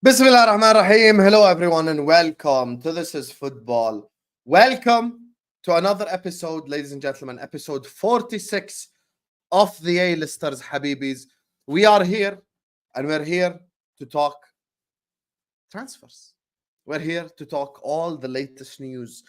Bismillah ar-Rahman ar-Rahim. Hello everyone and welcome to This is Football. Welcome to another episode, ladies and gentlemen, episode 46 of the Alisters, Habibis. We are here and we're here to talk transfers. We're here to talk all the latest news.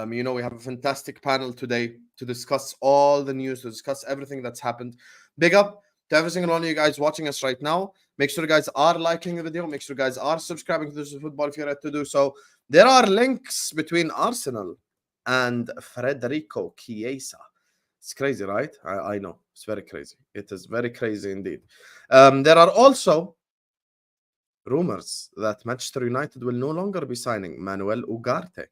We have a fantastic panel today to discuss all the news, to discuss everything that's happened. Big up to every single one of you guys watching us right now. Make sure you guys are liking the video. Make sure you guys are subscribing to This is Football if you're ready to do so. There are links between Arsenal and Federico Chiesa. It's crazy, right? I know. It's very crazy. It is very crazy indeed. There are also rumors that Manchester United will no longer be signing Manuel Ugarte,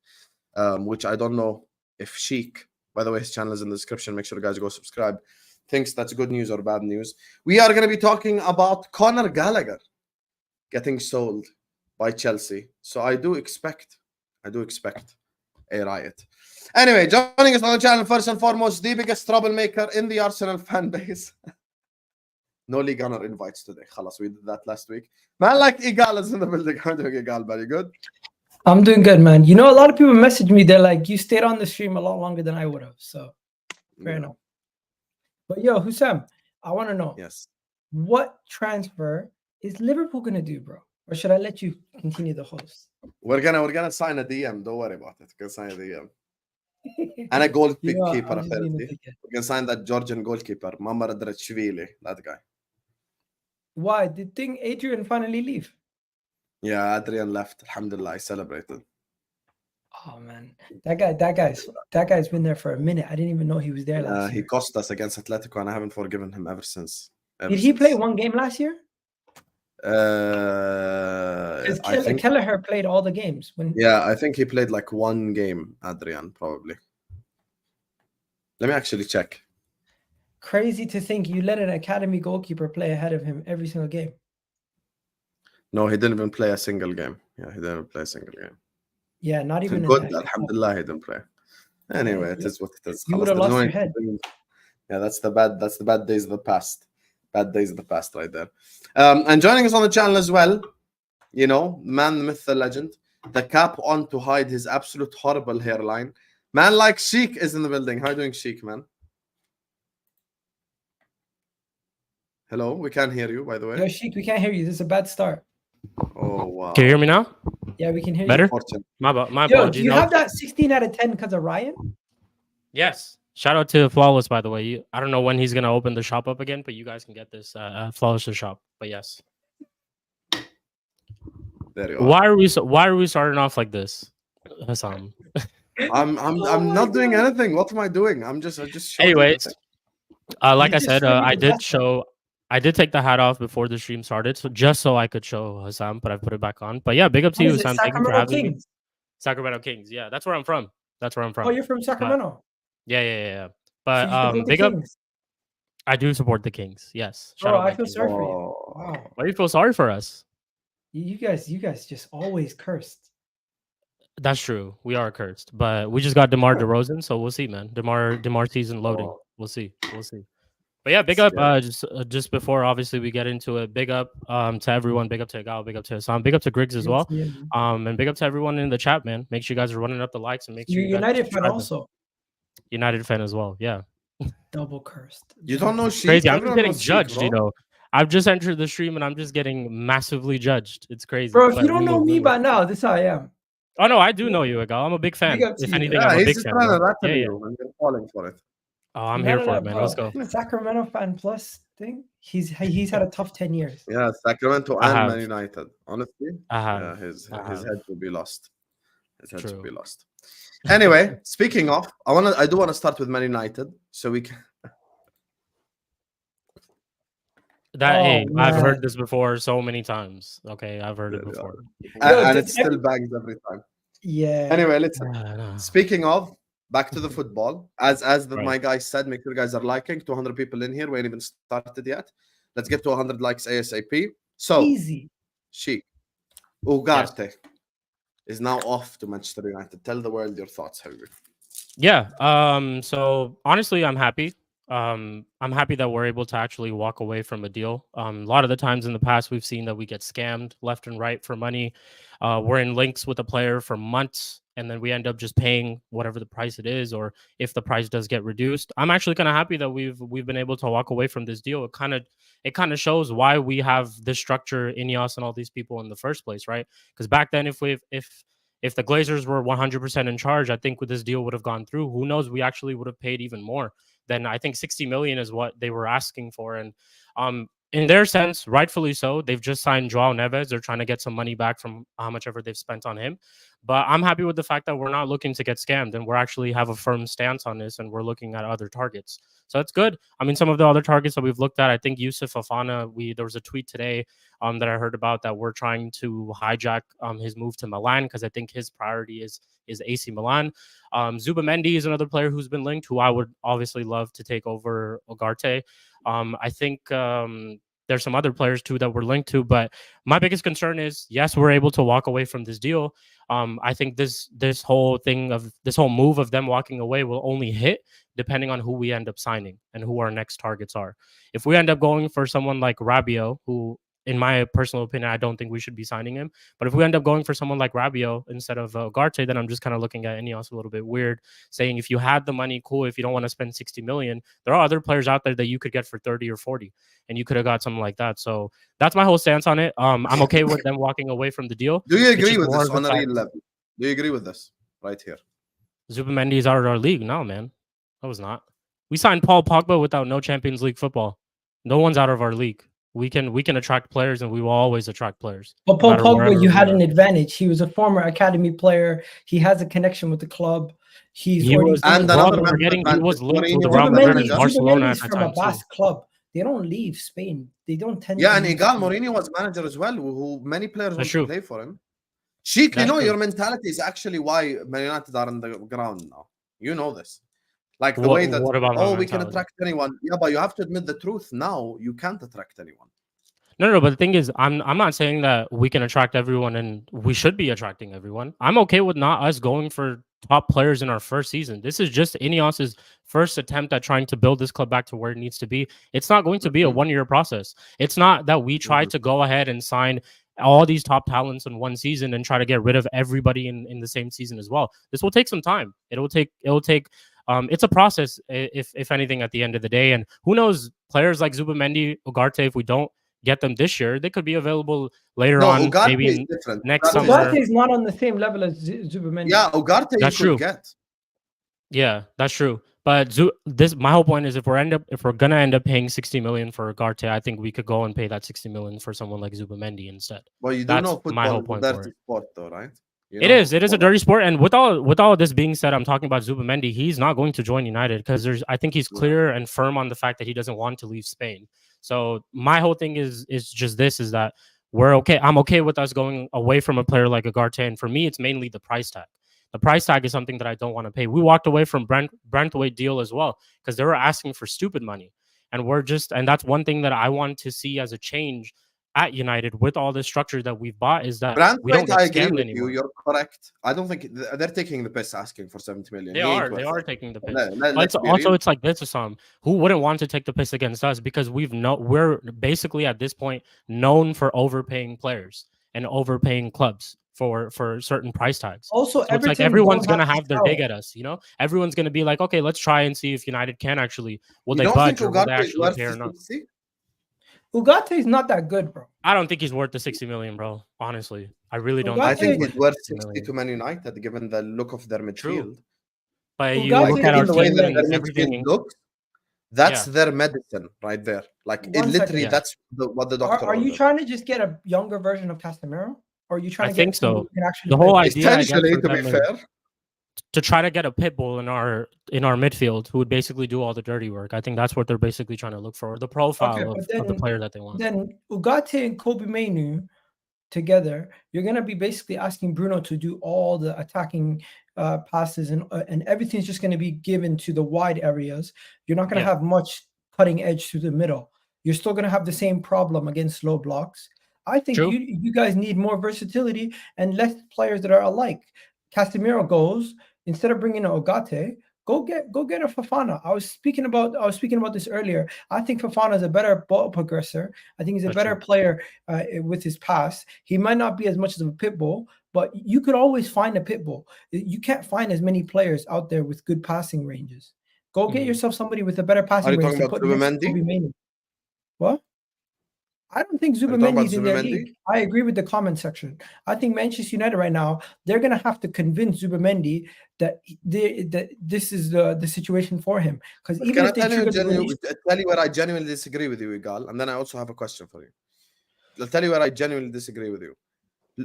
which I don't know if Shikh, by the way, his channel is in the description. Make sure you guys go subscribe. Thinks that's good news or bad news. We are going to be talking about Conor Gallagher getting sold by Chelsea. So I do expect a riot. Anyway, joining us on the channel first and foremost, the biggest troublemaker in the Arsenal fan base. No League Gunner invites today. Khalas, we did that last week. Man, like Egal is in the building. How doing, Egal? Very good. I'm doing good, man. You know, a lot of people message me. They're like, you stayed on the stream a lot longer than I would have. So, fair enough. But yo, Hussam, I want to know. Yes. What transfer is Liverpool going to do, bro? Or should I let you continue the host? We're gonna sign a DM. Don't worry about it. We're gonna sign a DM. And a goalkeeper, apparently. We're gonna sign that Georgian goalkeeper, Omorodion, that guy. Why? Did Adrian finally leave? Yeah, Adrian left. Alhamdulillah, I celebrated. Oh man, that guy's been there for a minute. I didn't even know he was there last year. He cost us against Atletico, and I haven't forgiven him ever since. Did he play one game last year? I think Gallagher played all the games. I think he played like one game. Adrian probably. Let me actually check. Crazy to think you let an academy goalkeeper play ahead of him every single game. No, he didn't even play a single game. Yeah, he didn't play a single game. Yeah, not even good. Alhamdulillah, he didn't play. Anyway, it is what it is. You would have lost your head. Yeah, that's the bad days of the past. Bad days of the past right there. And joining us on the channel as well, man, the myth, the legend, the cap on to hide his absolute horrible hairline. Man like Shikh is in the building. How are you doing, Shikh, man? Hello, we can't hear you, by the way. Yo, Shikh, we can't hear you. This is a bad start. Oh, wow. Can you hear me now? Yeah, we can hear Better? you. My Yo, apologies. do you have that 16 out of 10 because of Ryan? Yes. Shout out to Flawless, by the way. I don't know when he's going to open the shop up again, but you guys can get this Flawless shop. But yes. There you are. Why are we starting off like this, Hassan? I'm not doing anything. What am I doing? I just Anyways, like I said, I did take the hat off before the stream started, so just so I could show Hassan, but I put it back on. But yeah, big up to you, Hassan. Thank you for having me. Sacramento Kings. Yeah, that's where I'm from. Oh, you're from Sacramento? Yeah. But big up. I do support the Kings. Yes. Bro, I feel sorry for you. Wow. Why do you feel sorry for us? You guys just always cursed. That's true. We are cursed, but we just got DeMar DeRozan, so we'll see, man. DeMar season loading. We'll see. But yeah, big up. Just before obviously we get into it, big up to everyone. Big up to Egal. Big up to Hassan. Big up to Grigs as well. And big up to everyone in the chat, man. Make sure you guys are running up the likes and make sure you're United fan also. United fan as well. Yeah. Double cursed. You don't know Shikh. Crazy. I'm just getting judged. I've just entered the stream and I'm just getting massively judged. It's crazy. Bro, if you don't know me by now, this is how I am. Oh no, I do know you, Egal. I'm a big fan. If anything, I'm a big fan. I'm falling for it. Oh, I'm here for it, man. Let's go. Sacramento fan plus thing. He's had a tough 10 years. Yeah, Sacramento and Man United. Honestly, his head will be lost. His head will be lost. Anyway, speaking of, I do want to start with Man United, so we can. I've heard this before so many times. Okay, I've heard it before, and it still bangs every time. Yeah. Anyway, listen. Speaking of. Back to the football. My guy said, make sure you guys are liking. 200 people in here. We ain't even started yet. Let's get to 100 likes ASAP. So, easy. Shikh, Ugarte is now off to Manchester United. Tell the world your thoughts, Harvey. Yeah. So honestly, I'm happy. I'm happy that we're able to actually walk away from a deal. A lot of the times in the past, we've seen that we get scammed left and right for money. We're in links with a player for months, and then we end up just paying whatever the price it is, or if the price does get reduced. I'm actually kind of happy that we've been able to walk away from this deal. It kind of shows why we have this structure in Ineos and all these people in the first place, right? Because back then, if the Glazers were 100% in charge, I think this deal would have gone through. Who knows? We actually would have paid even more. Then I think 60 million is what they were asking for. And in their sense, rightfully so, they've just signed Joao Neves. They're trying to get some money back from how much ever they've spent on him. But I'm happy with the fact that we're not looking to get scammed, and we're actually have a firm stance on this, and we're looking at other targets. So it's good. I mean, some of the other targets that we've looked at, I think Yusuf Fofana, there was a tweet today that I heard about that we're trying to hijack his move to Milan, because I think his priority is AC Milan. Zubimendi is another player who's been linked, who I would obviously love to take over Ugarte. I think there's some other players too that we're linked to, but my biggest concern is, yes, we're able to walk away from this deal. I think this whole move of them walking away will only hit depending on who we end up signing and who our next targets are. If we end up going for someone like Rabiot, who, in my personal opinion, I don't think we should be signing him. But if we end up going for someone like Rabiot instead of Ugarte, then I'm just kind of looking at Ineos a little bit weird, saying if you had the money, cool. If you don't want to spend 60 million, there are other players out there that you could get for 30 or 40, and you could have got something like that. So that's my whole stance on it. I'm okay with them walking away from the deal. Do you agree with this on a real level? Do you agree with this right here? Zubimendi is out of our league. No, man. I was not. We signed Paul Pogba without no Champions League football. No one's out of our league. We can attract players, and we will always attract players. But Paul Pogba, you had an advantage. He was a former academy player. He has a connection with the club. He was linked with Barcelona at the from time, a Basque club. They don't leave Spain. They don't tend. Yeah, and Egal Mourinho was manager as well, who many players want to play for him. Shikh, you know, your mentality is actually why Man Utd are on the ground now. You know this. Like the way that, we can attract anyone. Yeah, but you have to admit the truth now. You can't attract anyone. No, but the thing is, I'm not saying that we can attract everyone, and we should be attracting everyone. I'm okay with not us going for top players in our first season. This is just Ineos's first attempt at trying to build this club back to where it needs to be. It's not going to be a one-year process. It's not that we try to go ahead and sign all these top talents in one season and try to get rid of everybody in the same season as well. This will take some time. It'll take it's a process, if anything, at the end of the day. And who knows, players like Zubimendi, Ugarte, if we don't get them this year, they could be available later on, Ugarte maybe next summer. Ugarte is not on the same level as Zubimendi. Yeah, Ugarte that's true. Yeah, that's true. But my whole point is, if we're gonna end up paying 60 million for Ugarte, I think we could go and pay that 60 million for someone like Zubimendi instead. Well, you do know football, my whole point is a dirty sport, though, right? It is a dirty sport, and with all this being said, I'm talking about Zubimendi. He's not going to join United because I think he's clear and firm on the fact that he doesn't want to leave Spain. So my whole thing is that we're okay. I'm okay with us going away from a player like Ugarte, and for me, it's mainly the price tag. The price tag is something that I don't want to pay. We walked away from Brentwaite deal as well because they were asking for stupid money, and that's one thing that I want to see as a change at United with all the structure that we've bought, is that we don't get scammed anymore. You're correct. I don't think they're taking the piss asking for 70 million. They are taking the piss. It's like this, Assam. Who wouldn't want to take the piss against us? Because we're basically at this point known for overpaying players and overpaying clubs for certain price tags. Also, so it's like everyone's gonna have their dig at us. You know, everyone's gonna be like, okay, let's try and see if United can actually they budge or will they actually pay or not. Ugarte is not that good, bro. I don't think he's worth the 60 million, bro. Honestly, I really don't. I think he's worth 60 to Man United, given the look of their midfield. True. But you look at the way their midfield looks, that's their medicine right there. Like that's what the doctor. Are you trying to just get a younger version of Casemiro? Or are you trying to think so. The whole idea, essentially, to be fair, to try to get a pit bull in our midfield who would basically do all the dirty work. I think that's what they're basically trying to look for, the profile of the player that they want. Then Ugarte and Kobe Mainu together, you're going to be basically asking Bruno to do all the attacking passes, and everything's just going to be given to the wide areas. You're not going to have much cutting edge through the middle. You're still going to have the same problem against low blocks. I think you guys need more versatility and less players that are alike. Casemiro goes, instead of bringing in Ugarte, Go get a Fofana. I was speaking about this earlier. I think Fofana is a better ball progressor. I think he's a That's better true. player with his pass. He might not be as much of a pit bull, but you could always find a pit bull. You can't find as many players out there with good passing ranges. Go get yourself somebody with a better Are passing you range talking to about put next to Kobe Zubimendi? Mainu. What? I don't think Are you talking about Zubimendi's in their Zubimendi? league. I agree with the comment section. I think Manchester United right now, they're going to have to convince Zubimendi that this is the situation for him. Because But even can I if they tell trigger the you, release, tell you where I genuinely disagree with you, Egal, and then I also have a question for you. I'll tell you where I genuinely disagree with you.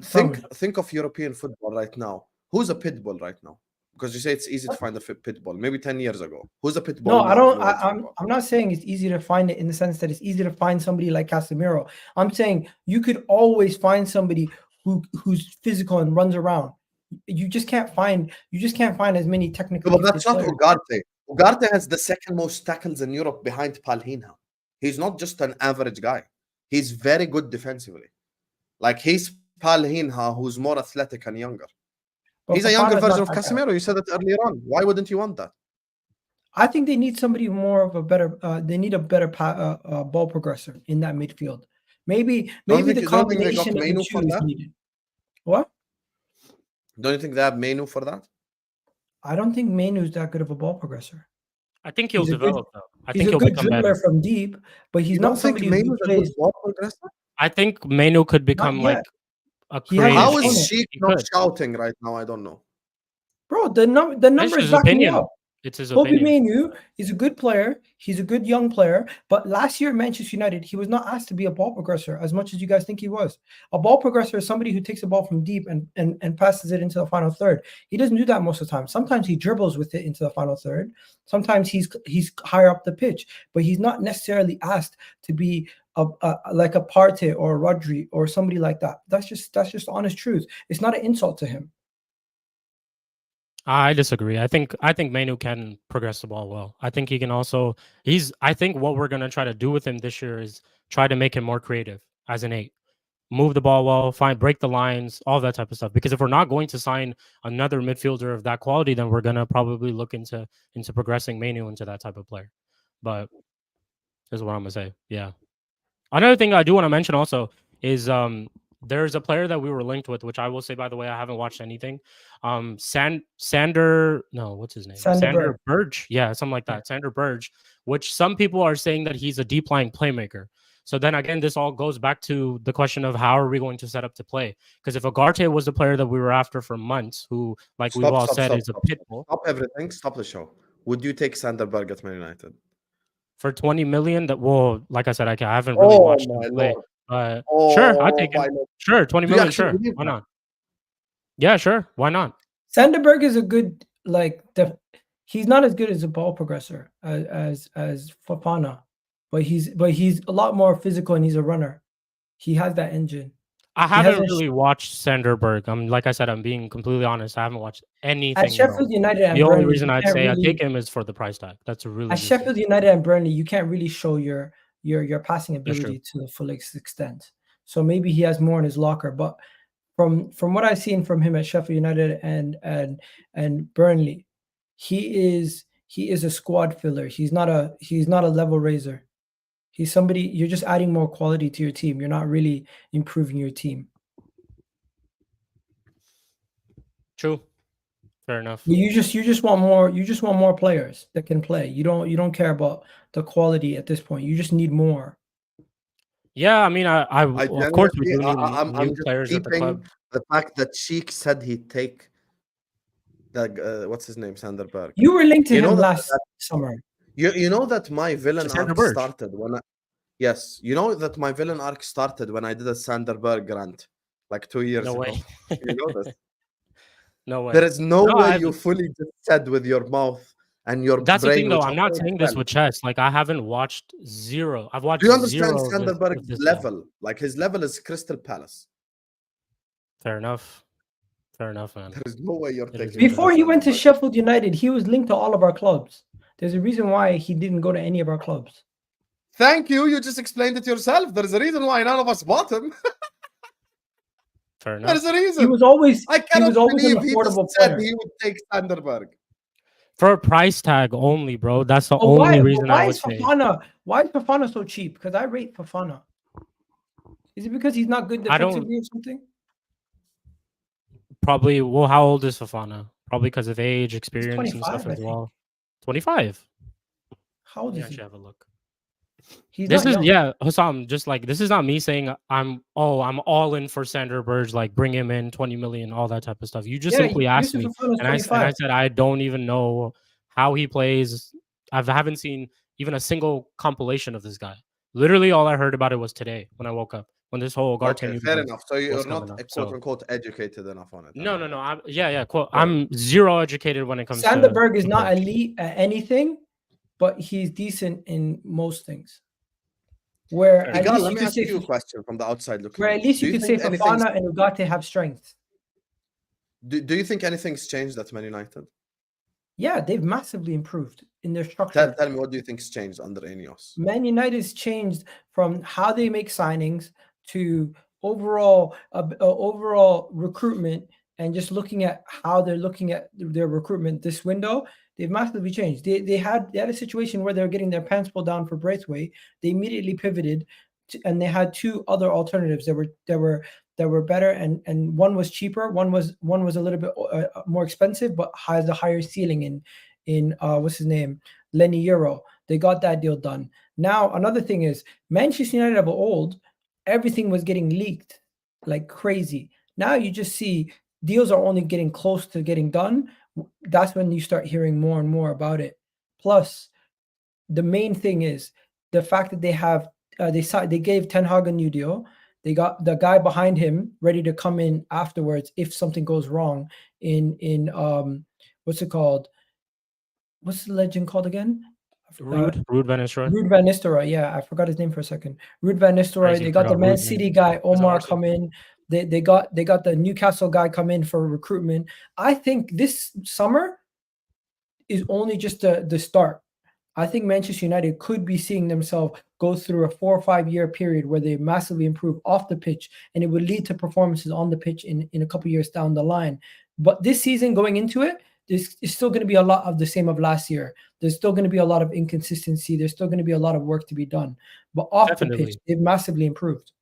Think of European football right now. Who's a pit bull right now? Because you say it's easy to find a pit bull. Maybe 10 years ago. Who's a pit bull no, now I don't. in world football? I'm not saying it's easy to find it in the sense that it's easy to find somebody like Casemiro. I'm saying you could always find somebody who's physical and runs around. You just can't find as many technical. No, but that's not Ugarte. Ugarte has the second most tackles in Europe behind Palhinha. He's not just an average guy. He's very good defensively. Like he's Palhinha, who's more athletic and younger. He's a younger version of Casemiro. You said it earlier on. Why wouldn't you want that? I think they need somebody more of a better. They need a better ball progressor in that midfield. Maybe the combination of the two is needed. What? Don't you think they have Mainu for that? I don't think Mainu's that good of a ball progressor. I think he'll develop though. I think he's he'll a good become dribbler better from deep, but he's not somebody who plays. Ball progressor? I think Mainu could become like a creative. How is Shikh not shouting right now? I don't know. Bro, the numbers backing you up. It's his Kobe opinion. Mainu is a good player. He's a good young player. But last year at Manchester United, he was not asked to be a ball progressor as much as you guys think he was. A ball progressor is somebody who takes the ball from deep and passes it into the final third. He doesn't do that most of the time. Sometimes he dribbles with it into the final third. Sometimes he's higher up the pitch. But he's not necessarily asked to be like a Partey or a Rodri or somebody like that. That's just honest truth. It's not an insult to him. I disagree. I think Mainu can progress the ball well. I think he can also. I think what we're gonna try to do with him this year is try to make him more creative as an 8. Move the ball well, break the lines, all that type of stuff. Because if we're not going to sign another midfielder of that quality, then we're gonna probably look into progressing Mainu into that type of player. But is what I'm gonna say. Yeah. Another thing I do want to mention also is there's a player that we were linked with, which I will say, by the way, I haven't watched anything. Sander, no, what's his name? Sander Berge. Yeah, something like that. Yeah. Sander Berge, which some people are saying that he's a deep lying playmaker. So then again, this all goes back to the question of how are we going to set up to play? Because if Ugarte was the player that we were after for months, who, like we've all said, is a pit bull. Stop everything. Stop the show. Would you take Sander Berge at Man United? For 20 million? That, well, like I said, I haven't really watched him play. Sure, I'll take it. Sure, 20 million, sure. Why not? Yeah, sure. Why not? Sanderberg is a good, he's not as good as a ball progressor as Fofana, but he's a lot more physical and he's a runner. He has that engine. I haven't really watched Sanderberg. Like I said, I'm being completely honest. I haven't watched anything. At Sheffield United and the Burnley, only reason I'd say I take him is for the price tag. That's a really at Sheffield United and Burnley, you can't really show your passing ability to the full extent. So maybe he has more in his locker. But from what I've seen from him at Sheffield United and Burnley, he is a squad filler. He's not a level raiser. He's somebody, you're just adding more quality to your team. You're not really improving your team. True. Fair enough. You just want more players that can play. You don't care about the quality at this point. You just need more. Yeah, I mean, I of course we do need new players at the club. The fact that Shikh said he'd take what's his name, Sanderberg. You were linked to him last summer. You know that my villain arc started when you know that my villain arc started when I did a Sanderberg rant like 2 years ago. Way. You know this? No way. There is no way you fully just said with your mouth and your That's brain. The thing, though. I'm not saying this with chess. Like, I haven't watched zero. I've watched. Do you understand Sanderberg's level? Like, his level is Crystal Palace. Fair enough. Fair enough, man. There is no way you're taking. Before he went to Sheffield United, he was linked to all of our clubs. There's a reason why he didn't go to any of our clubs. Thank you. You just explained it yourself. There's a reason why none of us bought him. Fair enough. There's a reason. He was always an affordable player. He would take Sanderberg. For a price tag only, bro. That's the But only reason I why would is say. Why is Fofana so cheap? Because I rate Fofana. Is it because he's not good I don't- defensively or something? Probably. Well, how old is Fofana? Probably because of age, experience, and 25, stuff I as think. well. 25. How old Let me is he? actually have a look. He's This not is young. Hussam. Just like this is not me saying I'm all in for Sander Burge, like bring him in 20 million, all that type of stuff. You just simply asked Yusuf me, Fofana's and I 25. said I don't even know how he plays. I haven't seen even a single compilation of this guy. Literally, all I heard about it was today when I woke up, when this whole Ugarte Okay, news fair was enough. So you're coming not up. quote So unquote educated enough on it. no. Fair. I'm zero educated when it comes to Sanderberg is not Burge. elite at anything, but he's decent in most things. Where Fair at Egal, least let you me could ask say, you a question from the outside looking where in. at least Do you you could say think anything's Fofana and Ugarte have strength. do you think anything's changed at Man United? Yeah, they've massively improved in their structure. Tell me, what do you think's changed under Ineos? Man United's changed from how they make signings to overall recruitment, and just looking at how they're looking at their recruitment this window. They've massively changed. They had a situation where they were getting their pants pulled down for Braithwaite. They immediately pivoted, and they had two other alternatives that were better, and one was cheaper. One was a little bit more expensive, but has a higher ceiling in what's his name, Lenny Euro. They got that deal done. Now, another thing is Manchester United of old, everything was getting leaked like crazy. Now you just see deals are only getting close to getting done. That's when you start hearing more and more about it. Plus, the main thing is the fact that they have they gave Ten Hag a new deal. They got the guy behind him ready to come in afterwards if something goes wrong in what's it called? What's the legend called again? Rude Van Nistelrooy. Ruud van Nistelrooy. Yeah, I forgot his name for a second. Ruud van Nistelrooy. Crazy, They got the forgot Man Ruud, man. City guy Omar Arsenal. come in. They got the Newcastle guy come in for recruitment. I think this summer is only just the start. I think Manchester United could be seeing themselves go through a 4 or 5 year period where they massively improve off the pitch, and it would lead to performances on the pitch in a couple years down the line. But this season going into it, there's still going to be a lot of the same of last year. There's still going to be a lot of inconsistency. There's still going to be a lot of work to be done. But off the pitch, they've massively improved.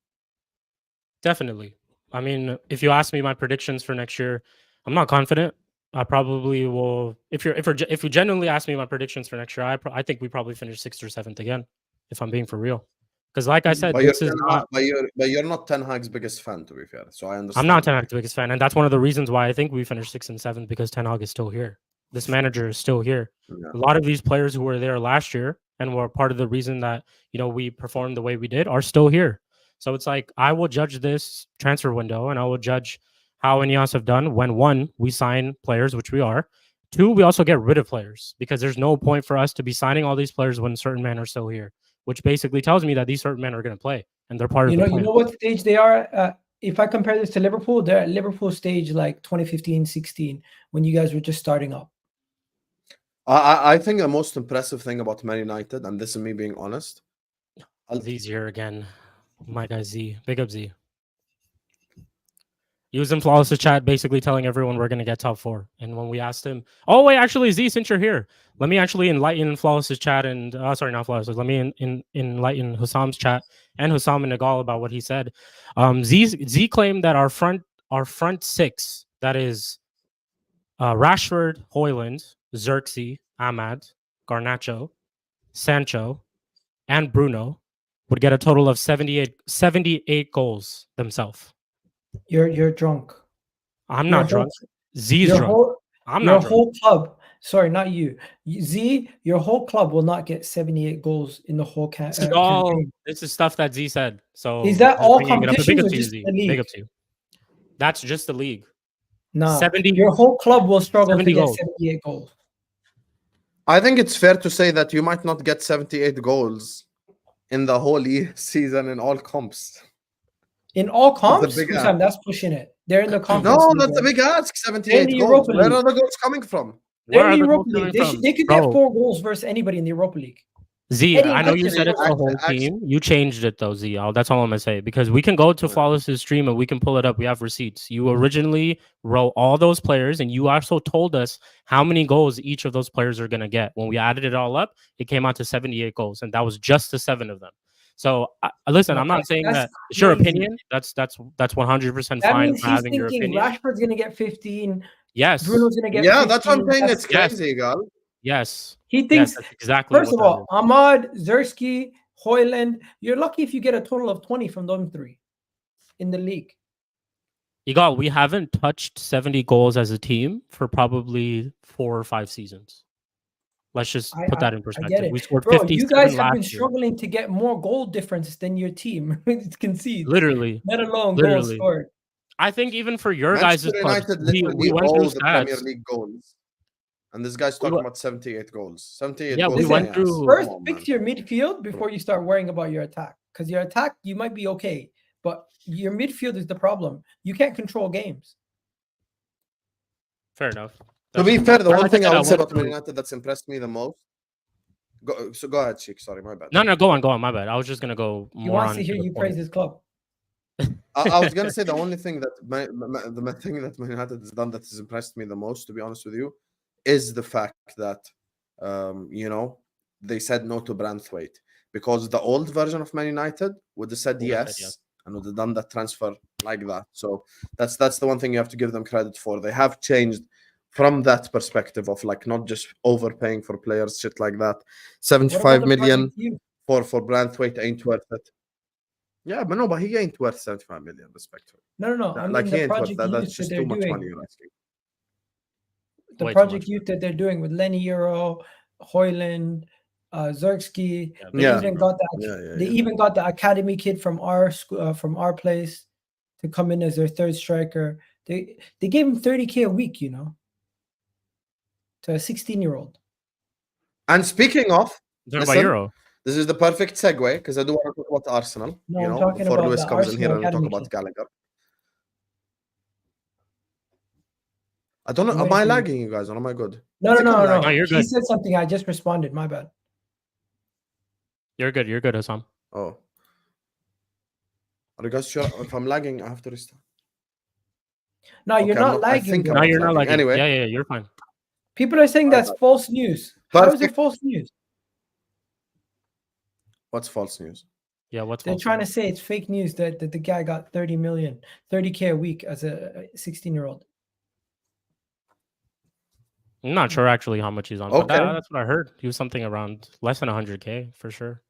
Definitely. I mean, if you ask me my predictions for next year, I'm not confident. I probably will. If you genuinely ask me my predictions for next year, I think we probably finish 6th or 7th again, if I'm being for real. Because, like I said, But this is not. You're not Ten Hag's biggest fan, to be fair. So I understand. I'm not Ten Hag's biggest fan, and that's one of the reasons why I think we finished 6th and 7th, because Ten Hag is still here. This manager is still here. Yeah. A lot of these players who were there last year and were part of the reason that we performed the way we did are still here. So it's like I will judge this transfer window, and I will judge how Ineos have done when, one, we sign players, which we are. Two, we also get rid of players, because there's no point for us to be signing all these players when certain men are still here, which basically tells me that these certain men are going to play and they're part of the plan. You know what stage they are? If I compare this to Liverpool, they're at Liverpool stage like 2015-16 when you guys were just starting up. I think the most impressive thing about Man United, and this is me being honest. Z's here again. My guy Z. Big up Z. Using Flawless chat, basically telling everyone we're going to get top 4. And when we asked him, oh, wait, actually, Z, since you're here, let me actually enlighten Flawless chat and, sorry, not Flawless, let me enlighten Hussam's chat and Hussam and Egal about what he said. Z claimed that our front 6, that is Rashford, Højlund, Xerxes, Ahmad, Garnacho, Sancho, and Bruno would get a total of 78 goals themselves. You're drunk. I'm not drunk. Z's drunk. I'm not drunk. Your whole club, sorry, not you. Z, your whole club will not get 78 goals in the whole campaign. This is stuff that Z said. So is that all competitions or just the league? Big up to you. That's just the league. No, your whole club will struggle to get 78 goals. I think it's fair to say that you might not get 78 goals in the whole season in all comps. In all comps, that's pushing it. They're in the conference. No, that's a big ask. 78 goals. Where are the goals coming from? They're in the Europa League. They could get 4 goals versus anybody in the Europa League. Z, Eddie I know you said it's the whole actually- team. You changed it though, Z. That's all I'm gonna say because we can go to Yeah. Flawless's stream and we can pull it up. We have receipts. You originally wrote all those players, and you also told us how many goals each of those players are gonna get. When we added it all up, it came out to 78 goals, and that was just the 7 of them. So listen, No, I'm not saying that's that it's your crazy. opinion. That's 100% That fine means for he's having your thinking opinion. Rashford's gonna get 15. Yes. Bruno's gonna get Yeah, 15. that's what I'm saying. It's Yes. crazy, girl. Yes. He Yes, thinks, that's exactly first what of that all, is. Ahmad, Zersky, Hoyland, you're lucky if you get a total of 20 from them 3 in the league. Egal, we haven't touched 70 goals as a team for probably 4 or 5 seasons. Let's just put that in I get perspective. it. We scored Bro, 57 you guys have been last year. struggling to get more goal difference than your team concedes. Literally. Let alone goals Literally. scored. I think even for your guys' Manchester clubs, United we literally went through all the Premier stats. League goals. And this guy's talking about 78 goals. 78 Yeah, goals. we Listen, went through. First, Come on, fix man. your midfield before you start worrying about your attack. Because your attack, you might be okay, but your midfield is the problem. You can't control games. Fair enough. To be fair, the But one like thing said, I would say went about Man through- United that's impressed me the most. Go ahead, Shikh. Sorry, my bad. No, go on. My bad. I was just gonna go He more wants on to hear the you point. praise his club. I was gonna say the only thing that the thing that Man United has done that has impressed me the most, to be honest with you, is the fact that they said no to Branthwaite, because the old version of Man United would have said yes and would have done that transfer like that. So that's the one thing you have to give them credit for. They have changed from that perspective of like not just overpaying for players, shit like that. 75 million for Branthwaite ain't worth it. Yeah, but he ain't worth 75 million, respectfully. No. I mean, He the ain't worth Project that. That's Youth that just they're too much doing. money you're asking. The Way too Project much. Youth that they're doing with Lenny Euro, Hoyland, Zerksky. They Yeah. even got that. They even got the academy kid from our school, from our place, to come in as their third striker. They gave him 30K a week, to a 16-year-old. And speaking of, About Euro. this is the perfect segue because I do want to talk about Arsenal. No, I'm talking before about Lewis the comes in here Arsenal and we talk academy about kid. Gallagher. I don't know. I'm Am I waiting for you. lagging, you guys, or am I good? No. No, you're He good. said something. I just responded. My bad. You're good, Hassam. Oh. Are you guys sure? If I'm lagging, I have to restart. No, you're Okay, I'm not I lagging. think bro. No, I'm you're not lagging. lagging. Anyway. Yeah, you're fine. People are saying that's false news. How is it false news? What's false news? Yeah, what's They're false trying news? to say it's fake news that the guy got 30K a week as a 16-year-old. I'm not sure actually how much he's on, but Okay. that's what I heard. He was something around less than 100K for sure.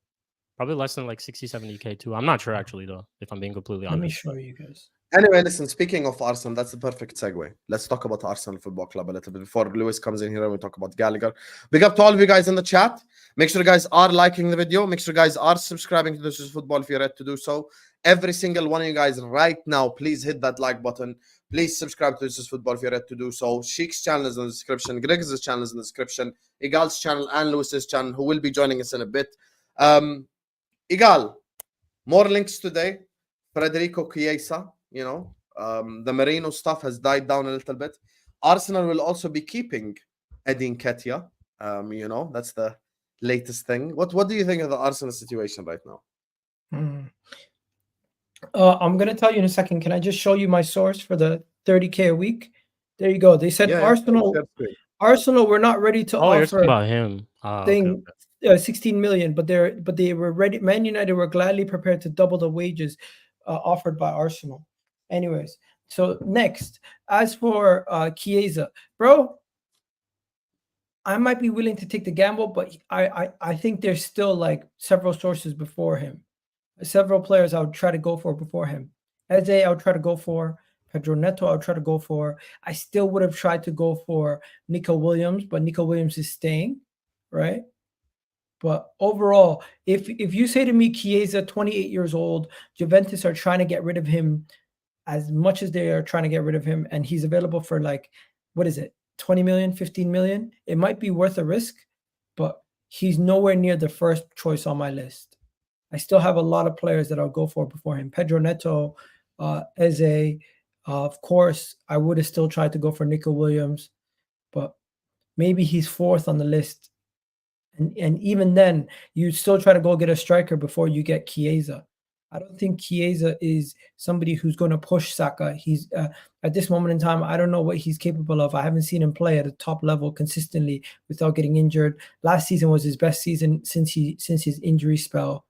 Probably less than like 60, 70K too. I'm not sure actually though, if I'm being completely honest. Let me show you guys. Anyway, listen, speaking of Arsenal, that's the perfect segue. Let's talk about Arsenal Football Club a little bit before Lewis comes in here and we talk about Gallagher. Big up to all of you guys in the chat. Make sure you guys are liking the video. Make sure you guys are subscribing to This Is Football if you're ready to do so. Every single one of you guys right now, please hit that like button. Please subscribe to This Is Football if you're ready to do so. Shikh's channel is in the description. Grigs' channel is in the description. Egal's channel and Lewis's channel, who will be joining us in a bit. Egal, more links today. Federico Chiesa, the Merino stuff has died down a little bit. Arsenal will also be keeping Eddie Nketiah. That's the latest thing. What do you think of the Arsenal situation right now? I'm going to tell you in a second. Can I just show you my source for the 30K a week? There you go. They said Arsenal were not ready to you're offer talking about him. 16 million, but they were ready. Man United were gladly prepared to double the wages offered by Arsenal. Anyways, so next, as for Chiesa, bro, I might be willing to take the gamble, but I think there's still like several sources before him. Several players I would try to go for before him. Eze, I would try to go for. Pedro Neto, I would try to go for. I still would have tried to go for Nico Williams, but Nico Williams is staying, right? But overall, if you say to me, Chiesa, 28 years old, Juventus are trying to get rid of him as much as they are trying to get rid of him, and he's available for like, 20 million, 15 million, it might be worth a risk, but he's nowhere near the first choice on my list. I still have a lot of players that I'll go for before him. Pedro Neto, Eze, of course, I would have still tried to go for Nico Williams, but maybe he's fourth on the list. And even then, you still try to go get a striker before you get Chiesa. I don't think Chiesa is somebody who's going to push Saka. He's at this moment in time, I don't know what he's capable of. I haven't seen him play at a top level consistently without getting injured. Last season was his best season since his injury spell.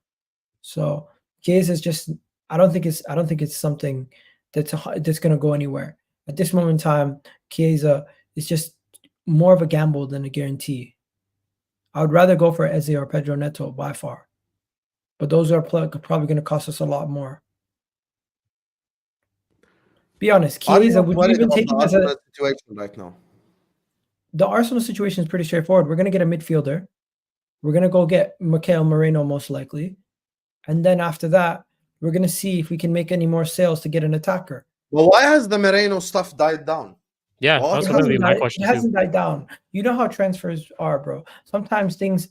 So Chiesa is just I don't think it's something that's going to go anywhere. At this moment in time, Chiesa is just more of a gamble than a guarantee. I would rather go for Eze or Pedro Neto by far. But those are probably going to cost us a lot more. Be honest, Chiesa, would you even take him as a situation right now? The Arsenal situation is pretty straightforward. We're going to get a midfielder. We're going to go get Mikel Moreno most likely. And then after that, we're going to see if we can make any more sales to get an attacker. Well, why has the Moreno stuff died down? Yeah, that's going to be my question. It hasn't died down. You know how transfers are, bro. Sometimes things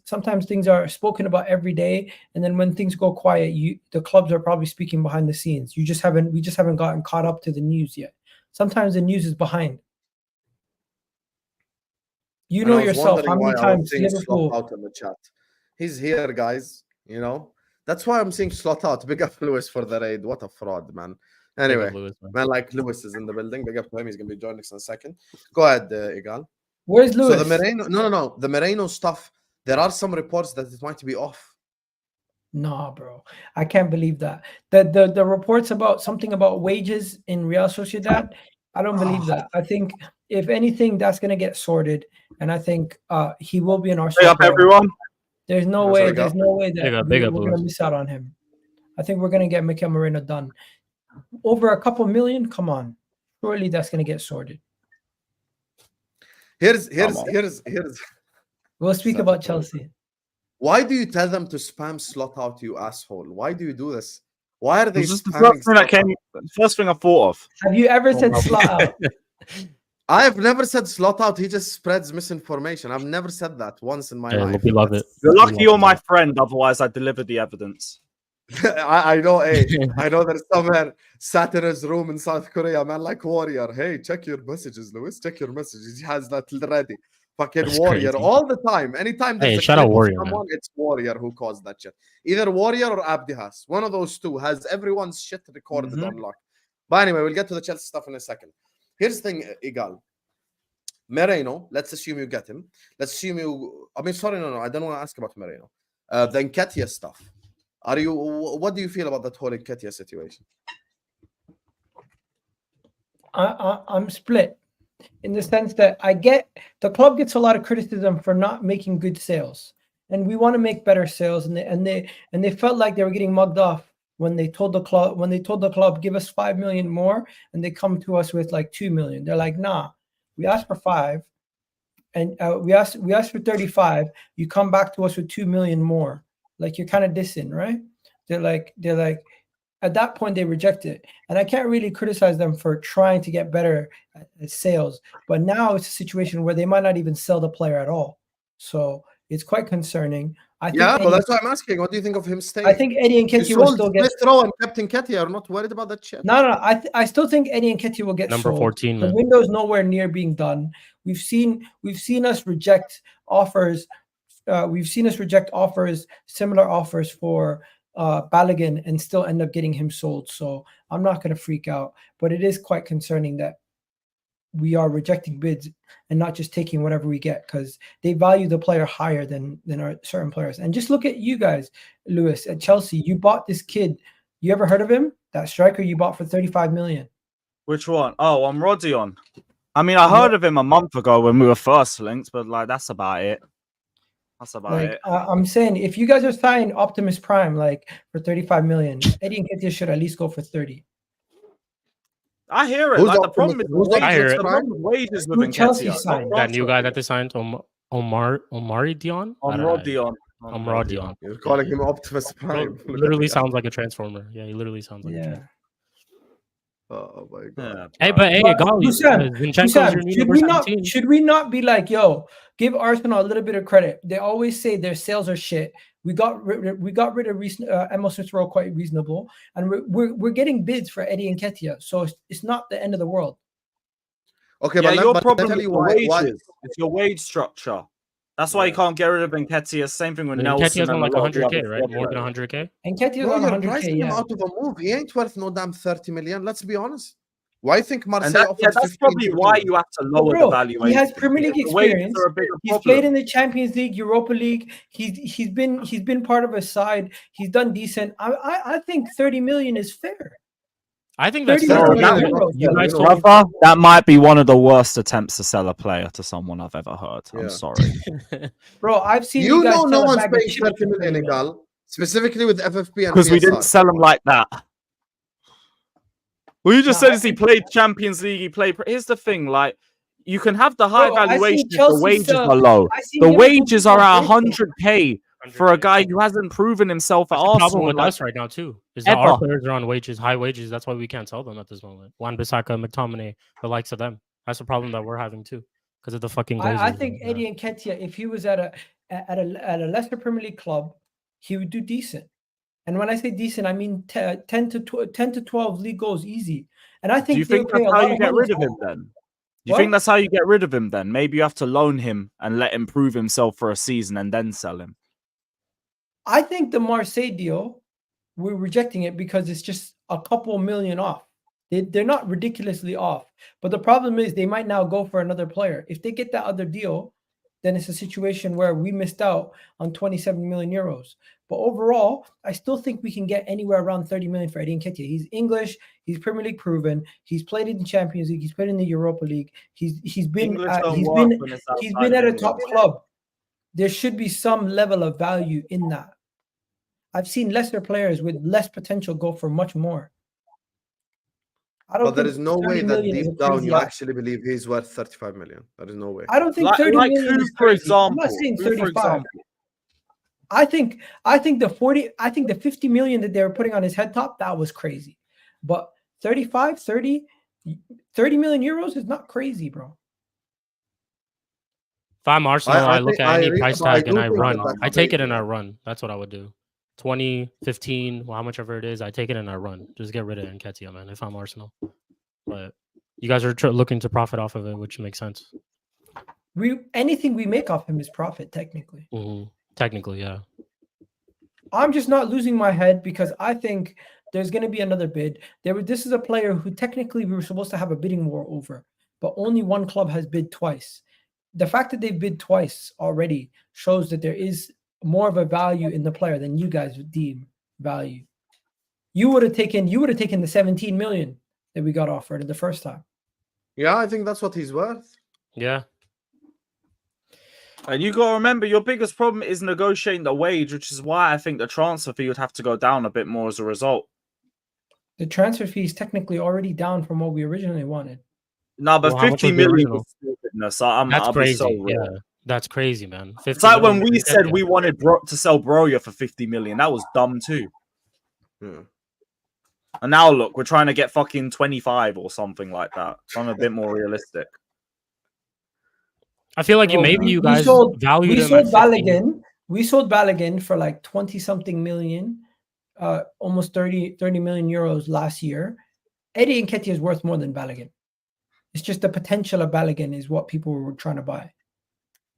are spoken about every day, and then when things go quiet, the clubs are probably speaking behind the scenes. We just haven't gotten caught up to the news yet. Sometimes the news is behind. You know yourself how many times Liverpool out in the chat. He's here, guys. You know that's why I'm seeing slot out. Big up Lewis for the raid. What a fraud, man. Anyway, Lewis, man, like Lewis is in the building. Big up to him. He's going to be joining us in a second. Go ahead, Egal. Where's Lewis? So the Moreno, no. The Moreno stuff, there are some reports that it might be off. Nah, bro. I can't believe that. The reports about something about wages in Real Sociedad, I don't believe that. I think, if anything, that's going to get sorted. And I think he will be an Arsenal player. Everyone. There's no way that we're going to miss out on him. I think we're going to get Mikel Moreno done. Over a couple million, come on. Surely that's going to get sorted. Here's We'll speak about Chelsea. Why do you tell them to spam slot out, you asshole? Why do you do this? Why are they this the first thing I thought of. Have you ever said slot out? I have never said slot out. He just spreads misinformation. I've never said that once in my life. We love it. You're lucky you're my friend, otherwise I delivered the evidence. I know, I know there's somewhere sat in his room in South Korea, man, like Warrior. Hey, check your messages, Lewis. Check your messages. He has that ready. Fucking that's Warrior crazy. All the time. Anytime there's shout out Warrior, someone, it's Warrior who caused that shit. Either Warrior or Abdihas. One of those two has everyone's shit recorded on lock. But anyway, we'll get to the Chelsea stuff in a second. Here's the thing, Egal. Moreno, let's assume you get him. Let's assume you... I don't want to ask about Moreno. The Nketiah stuff. What do you feel about that whole Nketiah situation? I'm split in the sense that I get the club gets a lot of criticism for not making good sales, and we want to make better sales. And they felt like they were getting mugged off when they told the club give us 5 million more, and they come to us with like 2 million. They're like, nah, we asked for 5, and we asked for 35. You come back to us with 2 million more. Like, you're kind of dissing, right? They're like, at that point they reject it. And I can't really criticize them for trying to get better at sales. But now it's a situation where they might not even sell the player at all. So it's quite concerning. Well, that's why I'm asking. What do you think of him staying? I think Eddie Nketiah will still get... Throw and Captain Nketiah are not worried about that shit. No. I still think Eddie Nketiah will get number sold. 14. The window's nowhere near being done. We've seen us reject offers. Similar offers for Balogun, and still end up getting him sold. So I'm not going to freak out, but it is quite concerning that we are rejecting bids and not just taking whatever we get, because they value the player higher than our certain players. And just look at you guys, Lewis, at Chelsea. You bought this kid. You ever heard of him? That striker you bought for 35 million. Which one? Oh, Omorodion. I mean, I heard of him a month ago when we were first linked, but like that's about it. I'm saying, if you guys are signing Optimus Prime like for 35 million, Eddie Nketiah should at least go for 30. I hear it. Like, the problem is wages with Chelsea signed that new guy that they signed, Omorodion. Omorodion. You're calling him Optimus Prime. Literally sounds like a transformer. Yeah, he literally sounds like a transformer. Oh my god! Hey, but should we not be like, yo, give Arsenal a little bit of credit? They always say their sales are shit. We got rid of Emil Smith Rowe quite reasonable, and we're getting bids for Eddie Nketiah, so it's not the end of the world. Okay, yeah, but your problem is your wages. It's your wage structure. That's why you can't get rid of Nketiah. Same thing with Nelson. Nketiah's on like a lot of the 100K, other right? More players. than 100K. Nketiah's Bro, on you're 100K. pricing him Yeah. out of a move. He ain't worth no damn 30 million. Let's be honest. Why think And Marseille that, offers yeah, that's 15 probably why million? you have to But lower bro, the valuation. he has Premier League because the wages experience. are a bigger He's problem. played in the Champions League, Europa League. He's been part of a side. He's done decent. I think 30 million is fair. I think that's 30 fair. million euros. You guys You told me Brother, that might be one of the worst attempts to sell a player to someone I've ever heard. Yeah. I'm sorry. Bro, I've seen You guys know no sell a one's bag of paying chips 30 for million, 30 million. Egal. Specifically with FFP and Because we didn't PSR. sell him like that. Well, you just Nah, said is he played Champions League, he played. Here's the thing, like you can have the high Bro, I seen valuation if the Chelsea wages sell- are low. I seen The Liverpool wages sell are at Grigs. 100K for a guy who hasn't proven himself at That's the problem Arsenal. with Like, us right now too. Is that our ever. players are on wages, high wages. That's why we can't sell them at this moment. Wan-Bissaka, McTominay, the likes of them. That's the problem that we're having too, because of the fucking. I Glazers think and, Eddie Nketiah, if he was at a lesser Premier League club, he would do decent. And when I say decent, I mean 10 to 12 league goals easy. And I do think you think that's how you get rid of him then? Do you What? think that's how you get rid of him then? Maybe you have to loan him and let him prove himself for a season and then sell him. I think the Marseille deal, we're rejecting it because it's just a couple million off. They're not ridiculously off. But the problem is they might now go for another player. If they get that other deal, then it's a situation where we missed out on 27 million euros. But overall, I still think we can get anywhere around 30 million for Eddie Nketiah. He's English. He's Premier League proven. He's played in the Champions League. He's played in the Europa League. He's been English don't work when it's he's outside been of at a England. top club. There should be some level of value in that. I've seen lesser players with less potential go for much more. I don't But there think is no 30 way that million is a deep down crazy you ask. actually believe he's worth 35 million. There is no way. I don't think Like 30 million who, is for crazy. I'm not example? saying Who, for 35. example? I think the 50 million that they were putting on his head top, that was crazy. But 30 million euros is not crazy, bro. If I'm Arsenal, I look at any price I tag and do I think run. that's I take it crazy. and I run. That's what I would do. 20, 15, well, how much ever it is, I take it and I run. Just get rid of Nketiah, man, if I'm Arsenal. But you guys are looking to profit off of it, which makes sense. Anything we make off him is profit, technically. Technically, yeah. I'm just not losing my head because I think there's going to be another bid. This is a player who technically we were supposed to have a bidding war over, but only one club has bid twice. The fact that they've bid twice already shows that there is more of a value in the player than you guys would deem value. You would have taken the 17 million that we got offered the first time. Yeah, I think that's what he's worth. Yeah. And you got to remember, your biggest problem is negotiating the wage, which is why I think the transfer fee would have to go down a bit more as a result. The transfer fee is technically already down from what we originally wanted. No, but Well, how much 50 was the million original? is stupidness. That's I'll be crazy. so real. Yeah, that's crazy, man. It's like when we said we wanted to sell Broja for 50 million. That was dumb too. Yeah. And now look, we're trying to get fucking 25 or something like that. I'm a bit more realistic. I feel like you guys valued him at 15. We sold Balogun for like 20 something million, almost 30 million euros last year. Eddie Nketiah is worth more than Balogun. It's just the potential of Balogun is what people were trying to buy.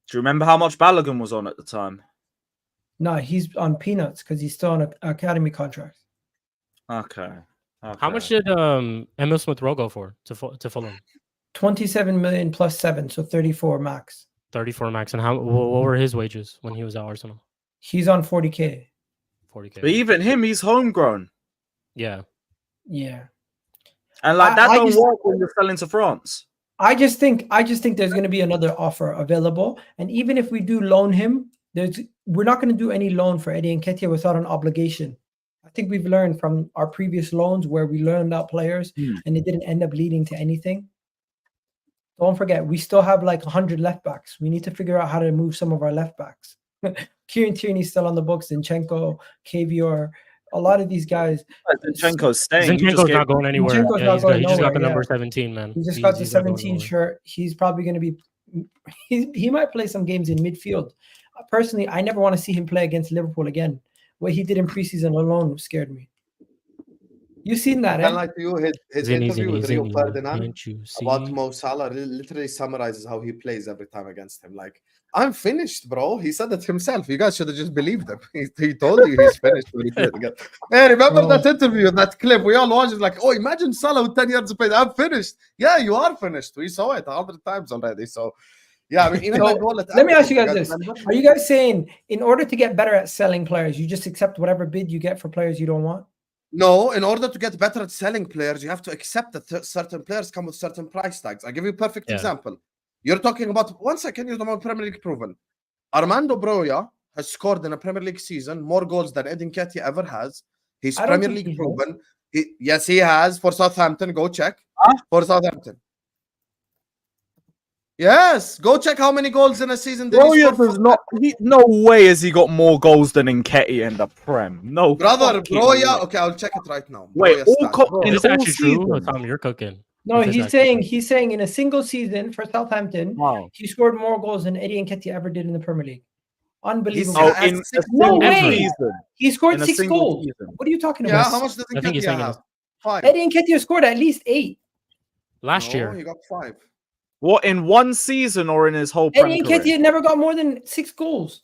Do you remember how much Balogun was on at the time? No, he's on peanuts because he's still on an academy contract. Okay. How much did Emil Smith-Rowe go for to Fulham? 27 million plus 7, so 34 max. 34 max. And what were his wages when he was at Arsenal? He's on 40K. 40K. But even him, he's homegrown. Yeah. Yeah. And like that don't work when you're selling to France. I just think there's going to be another offer available, and even if we do loan him, we're not going to do any loan for Eddie Nketiah without an obligation. I think we've learned from our previous loans where we loaned out players and it didn't end up leading to anything. Don't forget, we still have like 100 left backs. We need to figure out how to move some of our left backs. Kieran Tierney's still on the books, Zinchenko, Kavior, a lot of these guys. Zinchenko's staying. Zinchenko's not going anywhere. He just got the number yeah. 17, man. He just got the 17 shirt. He's probably going to be. He might play some games in midfield. Personally, I never want to see him play against Liverpool again. What he did in preseason alone scared me. You seen that, Can eh? I to you his Zini, interview with Rio Ferdinand can't you see? about Mo Salah literally summarizes how he plays every time against him. Like, I'm finished, bro. He said it himself. You guys should have just believed him. He told you he's finished when he played again. Hey, remember that interview, that clip? We all watched it like, oh, imagine Salah with 10 years of play. I'm finished. Yeah, you are finished. We saw it 100 times already. So, yeah, I mean, even So, goal let me ask you guys this. remember? Are you guys saying in order to get better at selling players, you just accept whatever bid you get for players you don't want? No, in order to get better at selling players, you have to accept that certain players come with certain price tags. I'll give you a perfect example. You're talking about, 1 second, you're talking about Premier League proven. Armando Broja has scored in a Premier League season more goals than Edin Ketia ever has. He's Premier League proven. Yes, he has for Southampton. Go check. For Southampton. Yes, go check how many goals in a season did he score. No way has he got more goals than Nketiah in the Prem. No, brother, Broja. Okay, I'll check it right now. Wait, Is this actually true? Or Tom, you're cooking. No, he's saying in a single season for Southampton, he scored more goals than Eddie Nketiah ever did in the Premier League. Unbelievable. No way. He scored 6 goals. What are you talking about? Yeah, how much does Nketiah have? 5. Eddie Nketiah scored at least 8. Last year. He got 5. What, in one season or in his whole Prem Eddie career? Nketiah never got more than 6 goals.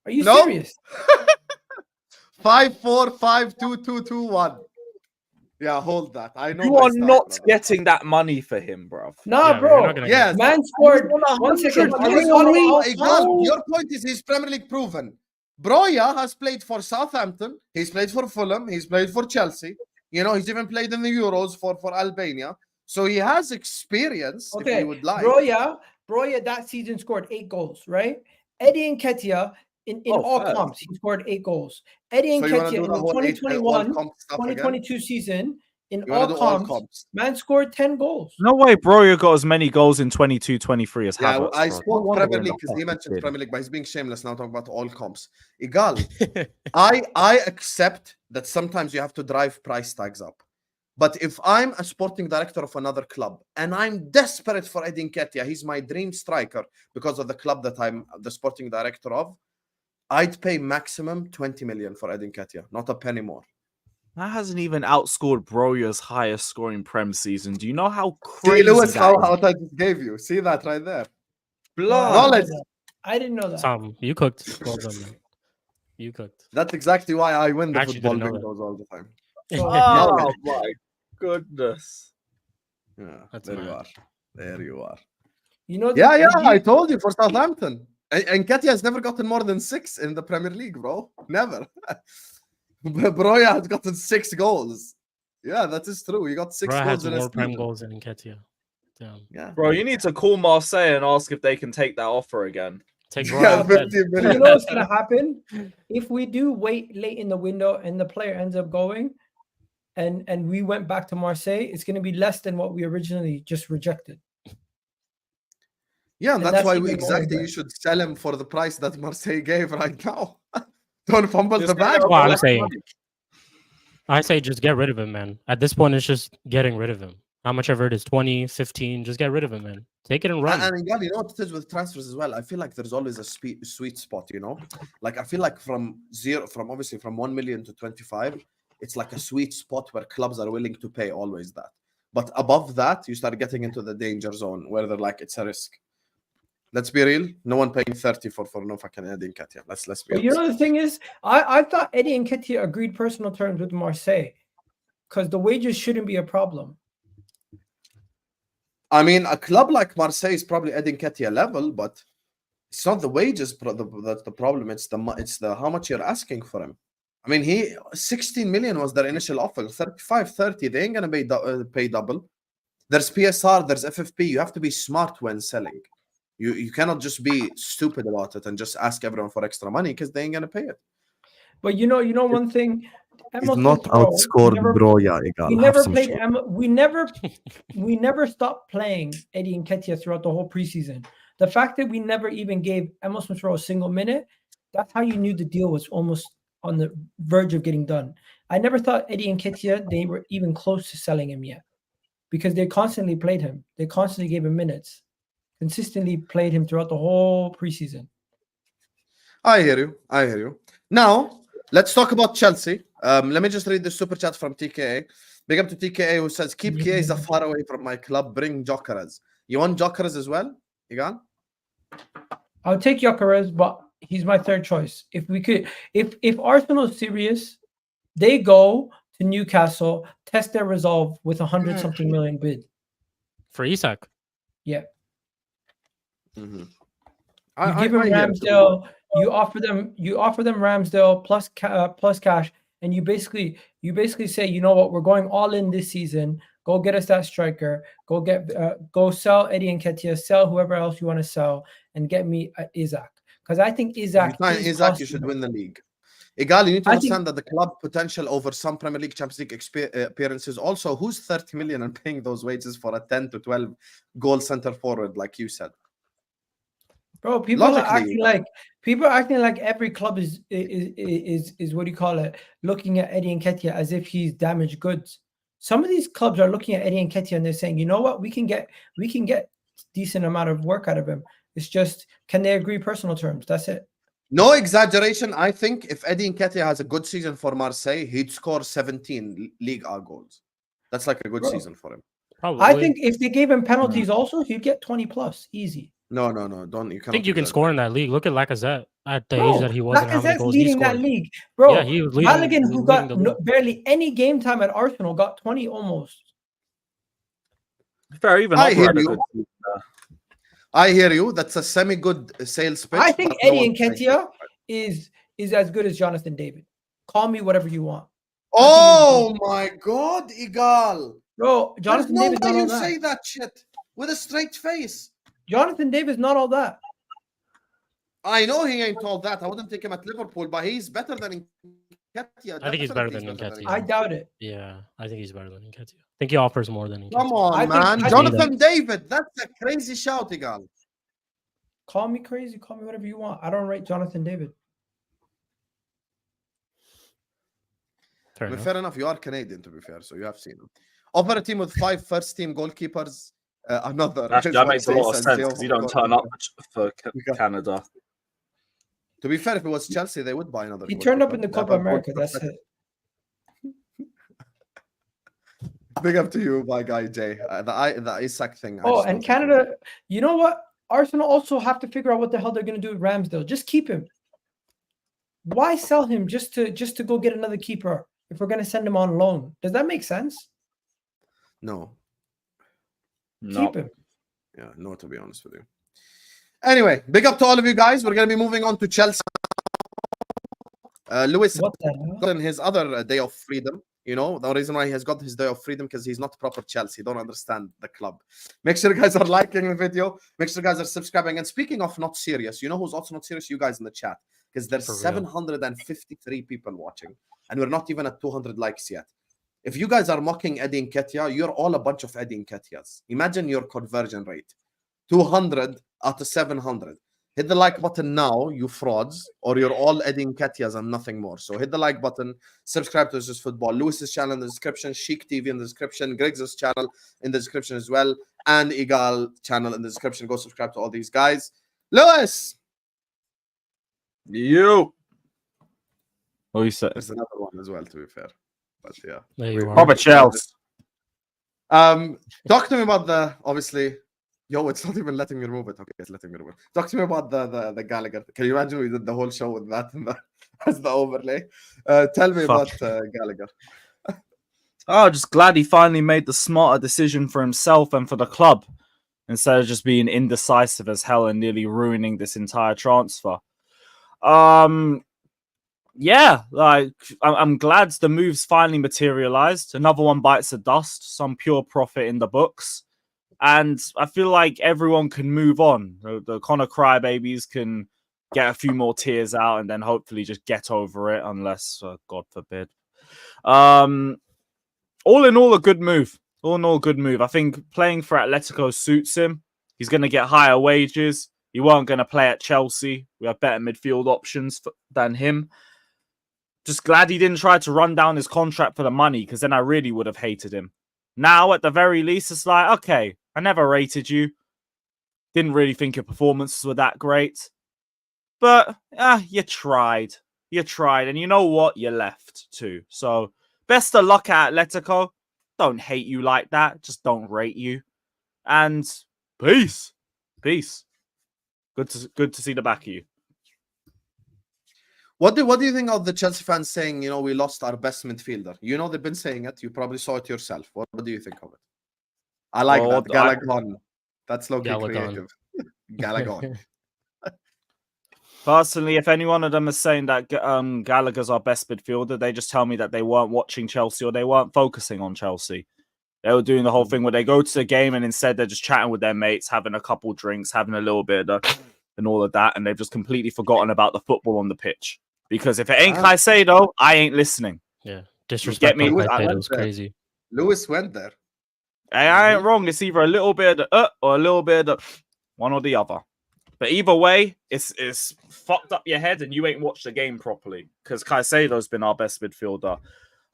Are you serious? 5-4, 5-2, 2-2-1. Yeah, hold that. I know you are not getting that money for him, bro. Nah, yeah, bro. Yes. Man scored 1 second. Your point is he's Premier League proven. Broja has played for Southampton. He's played for Fulham. He's played for Chelsea. You know, he's even played in the Euros for Albania. So he has experience, if you would like. Broja that season scored 8 goals, right? Eddie Nketiah in all comps, he scored 8 goals. Eddie Nketiah in the 2021-2022 season, in all comps, man scored 10 goals. No way Broja got as many goals in 22-23 as Havertz. I spoke Premier League because he mentioned Premier League, but he's being shameless now talking about all comps. Egal. I accept that sometimes you have to drive price tags up. But if I'm a sporting director of another club and I'm desperate for Eddie Nketiah, he's my dream striker because of the club that I'm the sporting director of, I'd pay maximum 20 million for Eddie Nketiah, not a penny more. That hasn't even outscored Broja's highest scoring Prem season. Do you know how crazy Lewis, how I just gave you? See that right there? Knowledge. I didn't know that. Tom, you cooked. Well done, man. You cooked. That's exactly why I win the football bingoes all the time. Oh my goodness. Yeah, there you are. There you are. You know, I told you for Southampton. And Nketiah has never gotten more than 6 in the Premier League, bro. Never. Broja has gotten 6 goals. Yeah, that is true. He got 6 goals in more Prem goals than Nketiah. Damn. Yeah. Bro, you need to call Marseille and ask if they can take that offer again. Take you know what's gonna happen? If we do wait late in the window and the player ends up going and we went back to Marseille, it's gonna be less than what we originally just rejected. Yeah, and that's why you should sell him for the price that Marseille gave right now. Don't fumble the bag. Well, I say just get rid of him, man. At this point, it's just getting rid of him. How much ever it is, 20, 15, just get rid of him, man. Take it and run. And you know what it is with transfers as well? I feel like there's always a sweet spot, you know? Like, I feel like from 1 million to 25, it's like a sweet spot where clubs are willing to pay always that. But above that, you start getting into the danger zone where they're like, it's a risk. Let's be real. No one paying 30 for no fucking Eddie Nketiah. Let's be honest. You know the thing is, I thought Eddie Nketiah agreed personal terms with Marseille because the wages shouldn't be a problem. I mean, a club like Marseille is probably Eddie Nketiah level, but it's not the wages that's the problem. It's the how much you're asking for him. I mean, 16 million was their initial offer. 35, 30. They ain't gonna pay double. There's PSR. There's FFP. You have to be smart when selling. You cannot just be stupid about it and just ask everyone for extra money because they ain't gonna pay it. But you know one thing. He's not outscored Broja. We never stopped playing Eddie Nketiah throughout the whole preseason. The fact that we never even gave Emil Smith Rowe a single minute, that's how you knew the deal was almost on the verge of getting done. I never thought Eddie Nketiah, they were even close to selling him yet because they constantly played him. They constantly gave him minutes. Consistently played him throughout the whole preseason. I hear you. Now, let's talk about Chelsea. Let me just read the super chat from TKA. Big up to TKA who says, keep Chiesa far away from my club. Bring Jokeres. You want Jokeres as well, Egal? I'll take Jokeres, but he's my third choice. If we could, if Arsenal is serious, they go to Newcastle, test their resolve with 100-something million bid for Isak. Yeah. Mm-hmm. You give him Ramsdale. You offer them Ramsdale plus cash, and you basically say, you know what, we're going all in this season. Go get us that striker. Go sell Eddie Nketiah, sell whoever else you want to sell, and get me Isak. Because I think Isak. You should win the league. Egal, you need to understand that the club potential over some Premier League, Champions League appearances. Also, who's 30 million and paying those wages for a 10 to 12 goal center forward, like you said? Bro, people are acting like every club is what do you call it? Looking at Eddie Nketiah as if he's damaged goods. Some of these clubs are looking at Eddie Nketiah and they're saying, you know what, we can get decent amount of work out of him. It's just, can they agree personal terms? That's it. No exaggeration. I think if Eddie Nketiah has a good season for Marseille, he'd score 17 Ligue A goals. That's like a good season for him. Probably. I think if they gave him penalties also, he'd get 20 plus, easy. No. Don't. You I think you can score in that league. Look at Lacazette at the age that he was. Lacazette's leading that league, bro. Yeah, he was leading. Gallagher, who got barely any game time at Arsenal, got 20 almost. Fair, even I hear you. That's a semi-good sales pitch. I think Eddie Nketiah is as good as Jonathan David. Call me whatever you want. Oh my God, Egal. Bro, Jonathan David. Why you say that shit with a straight face? Jonathan David's not all that. I know he ain't all that. I wouldn't take him at Liverpool, but he's better than Nketiah. I think he's better than Nketiah. I doubt it. Yeah, I think he's better than Nketiah. I think he offers more than Nketiah. Come on, man. Jonathan David. That's a crazy shout, Egal. Call me crazy. Call me whatever you want. I don't rate Jonathan David. Fair enough. You are Canadian, to be fair, so you have seen him. Offer a team with 5 first-team goalkeepers. Another. Actually, that makes a lot of sense because you don't turn up for Canada. To be fair, if it was Chelsea, they would buy another. He turned up in the Copa America. That's it. Big up to you, my guy Jay. The Isak thing. And Canada. You know what? Arsenal also have to figure out what the hell they're going to do with Ramsdale. Just keep him. Why sell him just to go get another keeper if we're going to send him on loan? Does that make sense? No. Keep him. Yeah, no, to be honest with you. Anyway, big up to all of you guys. We're going to be moving on to Chelsea. Lewis got in his other day of freedom. You know, the reason why he has got his day of freedom because he's not proper Chelsea. He don't understand the club. Make sure you guys are liking the video. Make sure you guys are subscribing. And speaking of not serious, you know who's also not serious? You guys in the chat. Because there's 753 people watching. And we're not even at 200 likes yet. If you guys are mocking Eddie Nketiah, you're all a bunch of Eddie Nketiahs. Imagine your conversion rate. 200 out of 700. Hit the like button now, you frauds, or you're all Eddie Nketiahs and nothing more. So hit the like button, subscribe to This Is Football. Lewis's channel in the description, Shikh TV in the description, Grigs' channel in the description as well, and Egal channel in the description. Go subscribe to all these guys. Lewis! You! What you said? There's another one as well, to be fair. But yeah. There you are. Robert Chelsea. Talk to me about the, obviously, yo, it's not even letting me remove it. Okay, it's letting me remove it. Talk to me about the Gallagher. Can you imagine we did the whole show with that as the overlay? Tell me about Gallagher. Oh, just glad he finally made the smarter decision for himself and for the club instead of just being indecisive as hell and nearly ruining this entire transfer. Yeah, like I'm glad the move's finally materialized. Another one bites the dust, some pure profit in the books. And I feel like everyone can move on. The Conor crybabies can get a few more tears out and then hopefully just get over it, unless, God forbid. All in all, a good move. All in all, good move. I think playing for Atletico suits him. He's going to get higher wages. He weren't going to play at Chelsea. We have better midfield options than him. Just glad he didn't try to run down his contract for the money, because then I really would have hated him. Now, at the very least, it's like, okay, I never rated you. Didn't really think your performances were that great. But, you tried. You tried, and you know what? You left too. So best of luck at Atletico. Don't hate you like that. Just don't rate you. And peace. Peace. Good to see the back of you. What do you think of the Chelsea fans saying, you know, we lost our best midfielder? You know, they've been saying it. You probably saw it yourself. What do you think of it? I like that. Gallagher. That's low-key creative. Gallagher. Personally, if any one of them is saying that Gallagher's our best midfielder, they just tell me that they weren't watching Chelsea or they weren't focusing on Chelsea. They were doing the whole thing where they go to the game and instead they're just chatting with their mates, having a couple drinks, having a little bit of and all of that, and they've just completely forgotten about the football on the pitch. Because if it ain't Caicedo, I ain't listening. Yeah, disrespect me. Caicedo was crazy. Lewis went there. I ain't wrong. It's either a little bit of the or a little bit of the one or the other. But either way, it's fucked up your head and you ain't watched the game properly because Caicedo's been our best midfielder.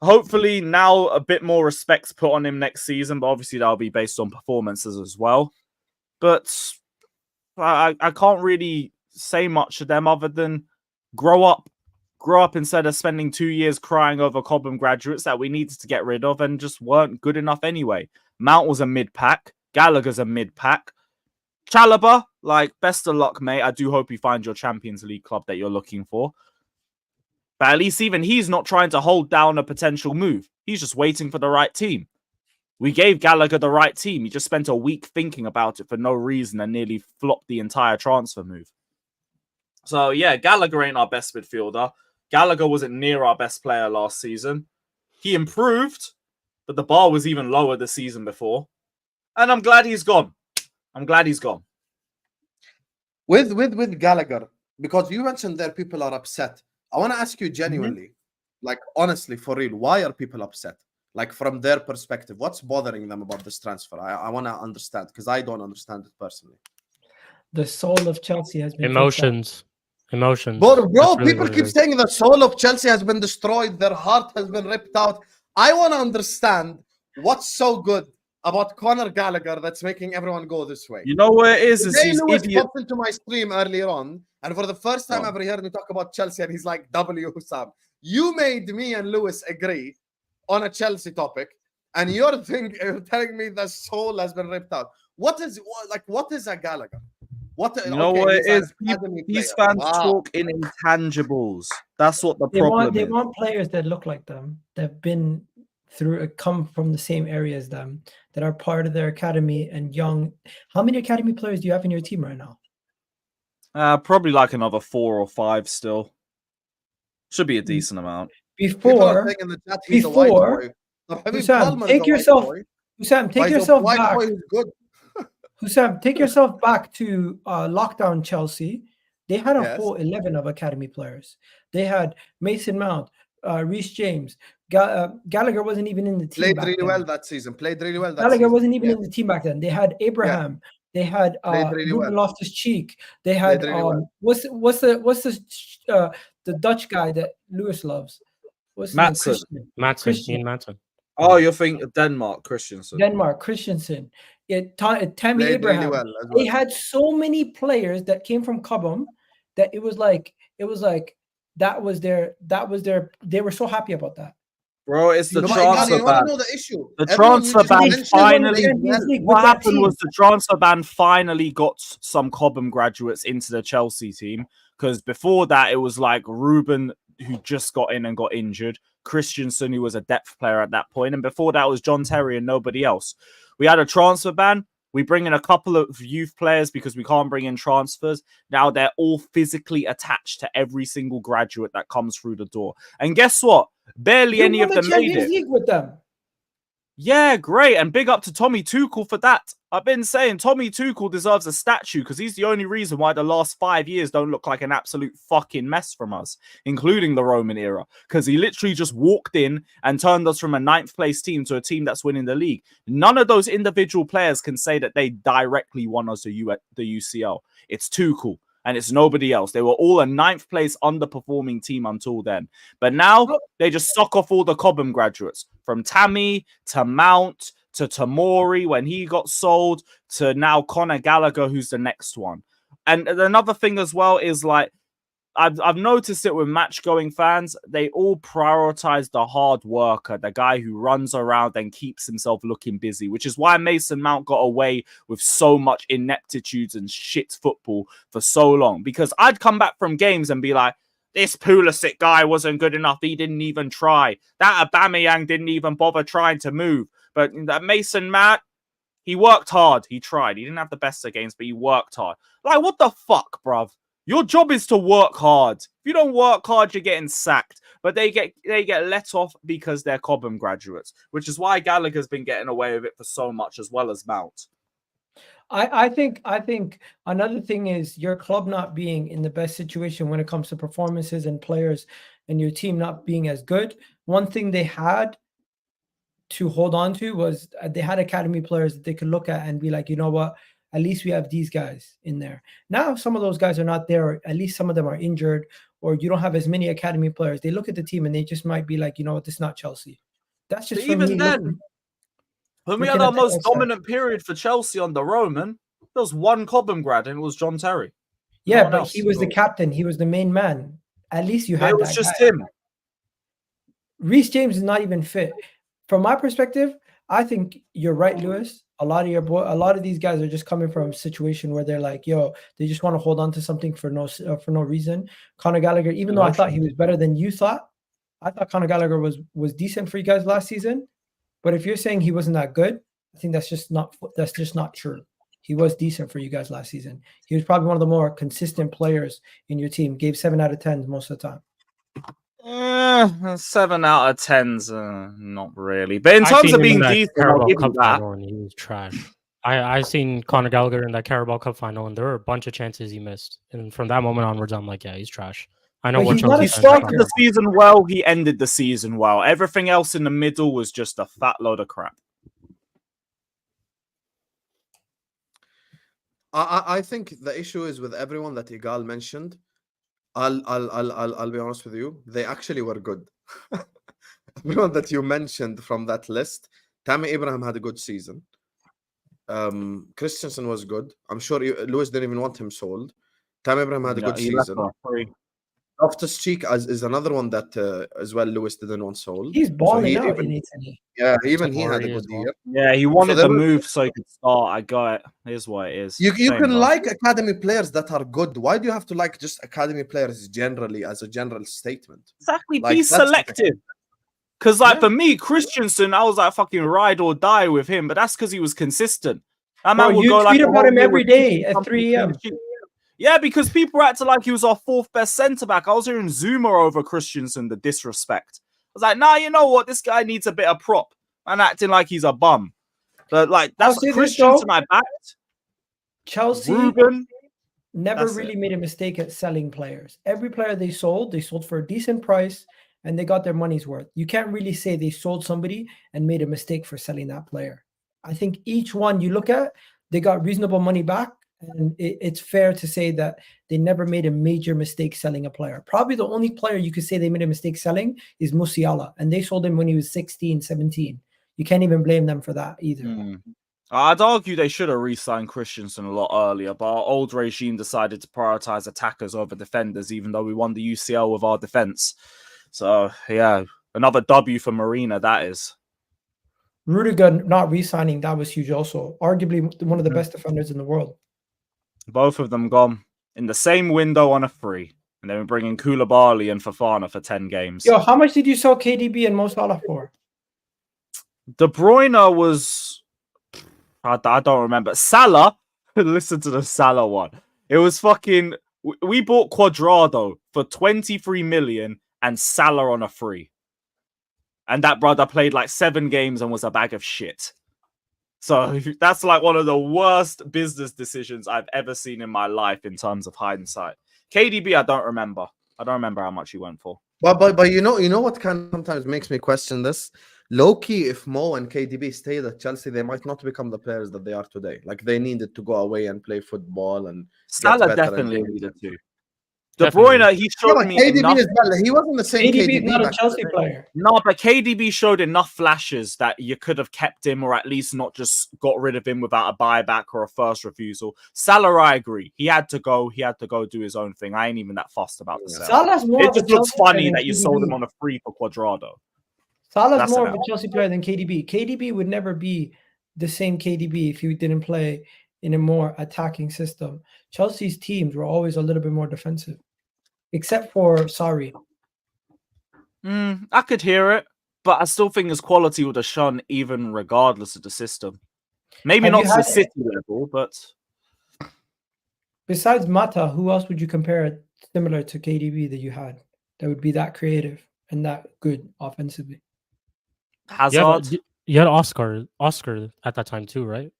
Hopefully now a bit more respect's put on him next season, but obviously that'll be based on performances as well. But I can't really say much to them other than grow up. Grow up instead of spending 2 years crying over Cobham graduates that we needed to get rid of and just weren't good enough anyway. Mount was a mid-pack. Gallagher's a mid-pack. Chalobah, like, best of luck, mate. I do hope you find your Champions League club that you're looking for. But at least even he's not trying to hold down a potential move. He's just waiting for the right team. We gave Gallagher the right team. He just spent a week thinking about it for no reason and nearly flopped the entire transfer move. So, yeah, Gallagher ain't our best midfielder. Gallagher wasn't near our best player last season. He improved, but the bar was even lower the season before. And I'm glad he's gone. I'm glad he's gone. With Gallagher, because you mentioned there people are upset. I want to ask you genuinely, like honestly, for real, why are people upset? Like from their perspective, what's bothering them about this transfer? I want to understand because I don't understand it personally. The soul of Chelsea has been Emotions. Bro, people keep saying the soul of Chelsea has been destroyed. Their heart has been ripped out. I want to understand what's so good about Conor Gallagher that's making everyone go this way. You know what it is? Today, Lewis popped into my stream earlier on, and for the first time ever, he heard me talk about Chelsea, and he's like, W, Sam. You made me and Lewis agree on a Chelsea topic, and you're telling me the soul has been ripped out. What is a Gallagher? You know what it is? These fans talk in intangibles. That's what the problem is. They want players that look like them, that have been come from the same area as them, that are part of their academy and young. How many academy players do you have in your team right now? Probably like another 4 or 5 still. Should be a decent amount. Before, Hussam, take yourself back. Hussam, take yourself back to lockdown Chelsea. They had a full 11 of academy players. They had Mason Mount, Reece James. Gallagher wasn't even in the team. Played really well that season. Gallagher wasn't even in the team back then. They had Abraham. They had Ruben Loftus-Cheek. They had what's the Dutch guy that Lewis loves? What's his name? Matson. Oh, you're thinking Denmark Christensen. Tammy Abraham. Really well. They had so many players that came from Cobham that it was like that was their they were so happy about that. Bro, it's the transfer ban. Know the issue. The transfer ban finally. What happened was the transfer ban finally got some Cobham graduates into the Chelsea team because before that it was like Ruben who just got in and got injured, Christensen who was a depth player at that point, and before that was John Terry and nobody else. We had a transfer ban. We bring in a couple of youth players because we can't bring in transfers. Now they're all physically attached to every single graduate that comes through the door. And guess what? Barely any of them made it. League with them. Yeah, great. And big up to Tommy Tuchel for that. I've been saying Tommy Tuchel deserves a statue because he's the only reason why the last 5 years don't look like an absolute fucking mess from us, including the Roman era. Because he literally just walked in and turned us from a 9th place team to a team that's winning the league. None of those individual players can say that they directly won us the UCL. It's Tuchel. And it's nobody else. They were all a 9th place underperforming team until then. But now they just suck off all the Cobham graduates. From Tammy to Mount to Tamori when he got sold to now Conor Gallagher, who's the next one. And another thing as well is like I've noticed it with match-going fans. They all prioritize the hard worker, the guy who runs around and keeps himself looking busy, which is why Mason Mount got away with so much ineptitude and shit football for so long. Because I'd come back from games and be like, this Pulisic guy wasn't good enough. He didn't even try. That Aubameyang didn't even bother trying to move. But that Mason Mount, he worked hard. He tried. He didn't have the best of games, but he worked hard. Like, what the fuck, bruv? Your job is to work hard. If you don't work hard, you're getting sacked. But they get let off because they're Cobham graduates, which is why Gallagher's been getting away with it for so much, as well as Mount. I think another thing is your club not being in the best situation when it comes to performances and players, and your team not being as good. One thing they had to hold on to was they had academy players that they could look at and be like, you know what, at least we have these guys in there. Now some of those guys are not there, or at least some of them are injured, or you don't have as many academy players. They look at the team and they just might be like, you know what, this is not Chelsea. That's just even then. When we had our most dominant period for Chelsea on the road, man, there was one Cobham grad, and it was John Terry. Yeah, but he was the captain. He was the main man. At least you had it was that just guy. him. Reece James is not even fit. From my perspective, I think you're right, Lewis. A lot of these guys are just coming from a situation where they're like, yo, they just want to hold on to something for no reason. Conor Gallagher, even though I thought he was better than you thought, I thought Conor Gallagher was decent for you guys last season. But if you're saying he wasn't that good, I think that's just not true. He was decent for you guys last season. He was probably one of the more consistent players in your team. Gave 7 out of 10 most of the time. 7 out of 10s, not really. But in terms of being decent, I'll give you that. He was trash. I seen Conor Gallagher in that Carabao Cup final, and there were a bunch of chances he missed. And from that moment onwards, I'm like, yeah, he's trash. I know what he started the season well. He ended the season well. Everything else in the middle was just a fat load of crap. I think the issue is with everyone that Egal mentioned. I'll be honest with you. They actually were good. Everyone that you mentioned from that list, Tammy Abraham had a good season. Christensen was good. I'm sure Lewis didn't even want him sold. Tammy Abraham had a good season. Loftus-Cheek is another one that as well Lewis didn't want sold. He's balling out in Italy. Yeah, even he had a good year. Yeah, he wanted the move so he could start. I got it. Here's what it is. You can like academy players that are good. Why do you have to like just academy players generally as a general statement? Exactly. Like, be selective. Because for me, Christensen, I was like fucking ride or die with him, but that's because he was consistent. That man would go tweet about him every day at 3 a.m. Yeah, because people acted like he was our 4th best centre-back. I was hearing Zuma over Christensen, the disrespect. I was like, nah, you know what? This guy needs a bit of prop. And acting like he's a bum. But, like, that's Christensen I backed. Chelsea Ruben, never really made a mistake at selling players. Every player they sold for a decent price, and they got their money's worth. You can't really say they sold somebody and made a mistake for selling that player. I think each one you look at, they got reasonable money back. And it's fair to say that they never made a major mistake selling a player. Probably the only player you could say they made a mistake selling is Musiala. And they sold him when he was 16, 17. You can't even blame them for that either. I'd argue they should have re-signed Christensen a lot earlier, but our old regime decided to prioritize attackers over defenders, even though we won the UCL with our defense. So, yeah, another W for Marina, that is. Rudiger not re-signing, that was huge also. Arguably one of the best defenders in the world. Both of them gone in the same window on a free. And they were bringing Koulibaly and Fofana for 10 games. Yo, how much did you sell KDB and Mo Salah for? De Bruyne was... I don't remember. Salah, listen to the Salah one. It was fucking... We bought Cuadrado for 23 million and Salah on a free. And that brother played like 7 games and was a bag of shit. So that's like one of the worst business decisions I've ever seen in my life in terms of hindsight. KDB, I don't remember. I don't remember how much he went for. But you know what kind of sometimes makes me question this? Low-key, if Mo and KDB stayed at Chelsea, they might not become the players that they are today. Like, they needed to go away and play football. And Salah definitely needed to. De Bruyne, he showed me KDB enough. as well. He wasn't the same KDB KDB. is not a back Chelsea then. player. No, but KDB showed enough flashes that you could have kept him or at least not just got rid of him without a buyback or a first refusal. Salah, I agree. He had to go. He had to go do his own thing. I ain't even that fussed about the sale. Salah's more It of a just looks Chelsea player funny than that you KDB. sold him on a free for Cuadrado. Salah's That's more an of a L. Chelsea player than KDB. KDB would never be the same KDB if he didn't play in a more attacking system. Chelsea's teams were always a little bit more defensive, except for Sarri. I could hear it, but I still think his quality would have shone even regardless of the system. Maybe Have not you to the had- City level, but Besides Mata, who else would you compare it similar to KDB that you had that would be that creative and that good offensively? Hazard. You had Oscar at that time too, right?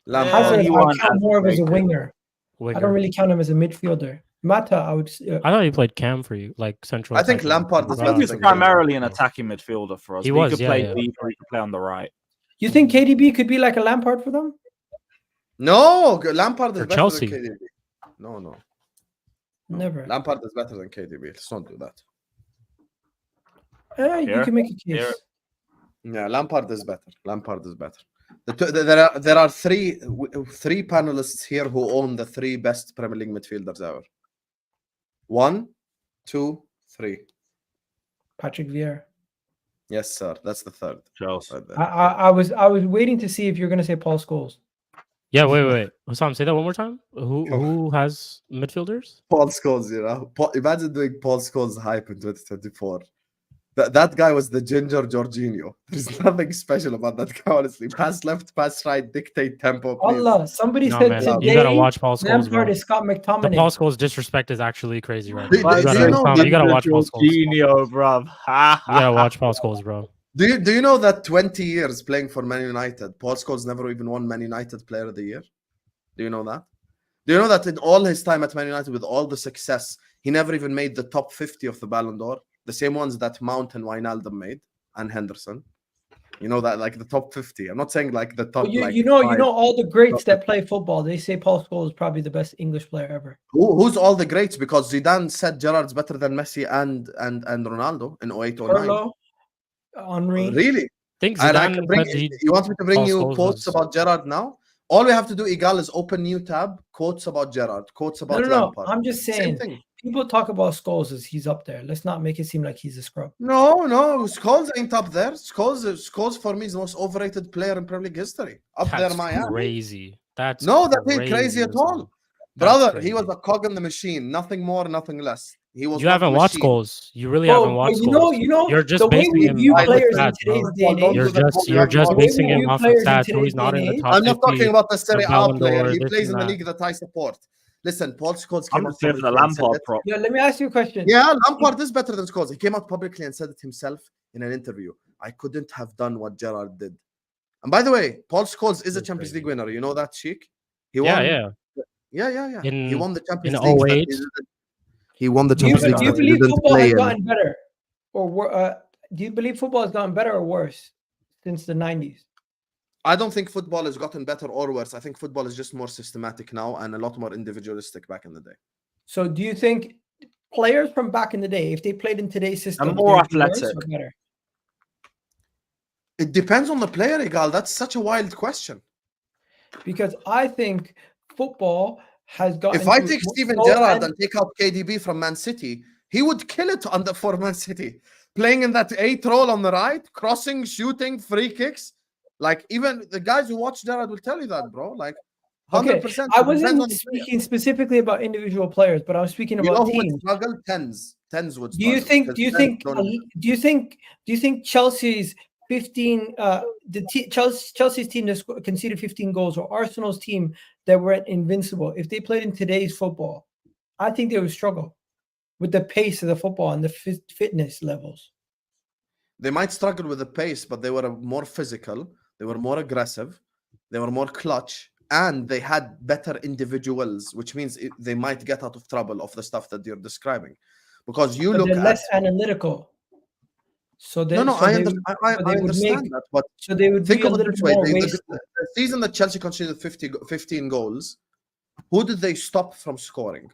Lampard. Hazard, he I won count as more of as a Winger. winger. I Winger. don't really count him as a midfielder. Mata, I would. I thought he played cam for you, like central. I think attacking Lampard is I think better he's than primarily an attacking midfielder for us. He but was, could yeah, play yeah. deep or he could play on the right. You think KDB could be like a Lampard for them? No, Lampard is For better Chelsea. than KDB. No. Never. Lampard is better than KDB. Let's not do that. You Here. can make a Here. case. Yeah, Lampard is better. There are three panelists here who own the three best Premier League midfielders ever. 1, 2, 3. Patrick Vieira. Yes, sir. That's the third. Chelsea. Right there. I was waiting to see if you're gonna say Paul Scholes. Yeah, wait. Hussam, say that one more time. Who has midfielders? Paul Scholes, you know. Imagine doing Paul Scholes hype in 2024. That guy was the ginger Jorginho. There's nothing special about that guy, honestly. Pass left, pass right, dictate tempo, please. Allah, somebody No, said man, today you gotta watch Paul Scholes, Lampard bro. is Scott The McTominay. Paul Scholes disrespect is actually crazy right Do- now. do You you know gotta, you gotta watch Paul Scholes. Jorginho, bruv. You gotta watch Paul Scholes, bro. Do you know that 20 years playing for Man United, Paul Scholes never even won Man United Player of the Year? Do you know that? Do you know that in all his time at Man United, with all the success, he never even made the top 50 of the Ballon d'Or? The same ones that Mount and Wijnaldum made, and Henderson. You know that, like the top 50. I'm not saying like the top. You, like you know five. all the greats that play football. They say Paul Scholes is probably the best English player ever. Who's all the greats? Because Zidane said Gerrard's better than Messi and Ronaldo in 08, 09. Pirlo, Henry. Really? Think And I Zidane can bring, said he- you want me to bring Paul you Scholes quotes was- about Gerrard now? All we have to do, Egal, is open new tab, quotes about Gerrard, quotes about No. Lampard. I'm just Same saying. thing. People talk about Scholes as he's up there. Let's not make it seem like he's a scrub. No, Scholes ain't up there. Scholes for me is the most overrated player in Premier League history. Up there, That's my ass. crazy. That's No, that ain't crazy at Hussam. all. That's Brother, he was crazy. a cog in the machine. Nothing more, nothing less. He was. You not haven't a watched machine. goals. You really haven't watched you goals. know, You're just the way basing we him view off of players in stats, bro. today's day and age. You're just The way basing we him view off of players in stats. today's He's not day in the and top I'm not 50, talking about the Serie the A Ballon player. d'Or, He this plays and in the that. league that I support. Listen, Paul Scholes I'm came out just here for the publicly and said Lampard it. prop. Yeah, let me ask you a question. Yeah, Lampard is better than Scholes. He came out publicly and said it himself in an interview. I couldn't have done what Gerrard did. And by the way, Paul Scholes is a That's Champions crazy. League winner. You know that, Shikh? He Yeah, won. yeah. He In- won the Champions in League. 08. He won the Do you, Champions League. do you that he believe didn't football play has in. gotten better, or do you believe football has gotten better or worse since the 90s? I don't think football has gotten better or worse. I think football is just more systematic now and a lot more individualistic back in the day. So, do you think players from back in the day, if they played in today's system, more they'd be worse athletic. or better? It depends on the player, Egal. That's such a wild question. Because I think football has gotten. If I to take Steven so Gerrard and- and take out KDB from Man City, he would kill it for Man City. Playing in that 8 role on the right, crossing, shooting, free kicks. Like, even the guys who watch Gerrard will tell you that, bro. Like, 100%. I It depends on wasn't the player. speaking specifically about individual players, but I was speaking You know about who would teams. struggle? Tens would Do you struggle, think? because Do you tens think? don't- Do you think Chelsea's 15? Chelsea's team that conceded 15 goals, or Arsenal's team that were invincible, if they played in today's football, I think they would struggle with the pace of the football and the fitness levels. They might struggle with the pace, but they were more physical. They were more aggressive. They were more clutch, and they had better individuals, which means they might get out of trouble of the stuff that you're describing, because you But look they're at less analytical. So they, no, so I they, understand, I so they would understand make- that, but so they would think be a of it little this bit way: more the wasteful. season that Chelsea conceded 15 goals, who did they stop from scoring?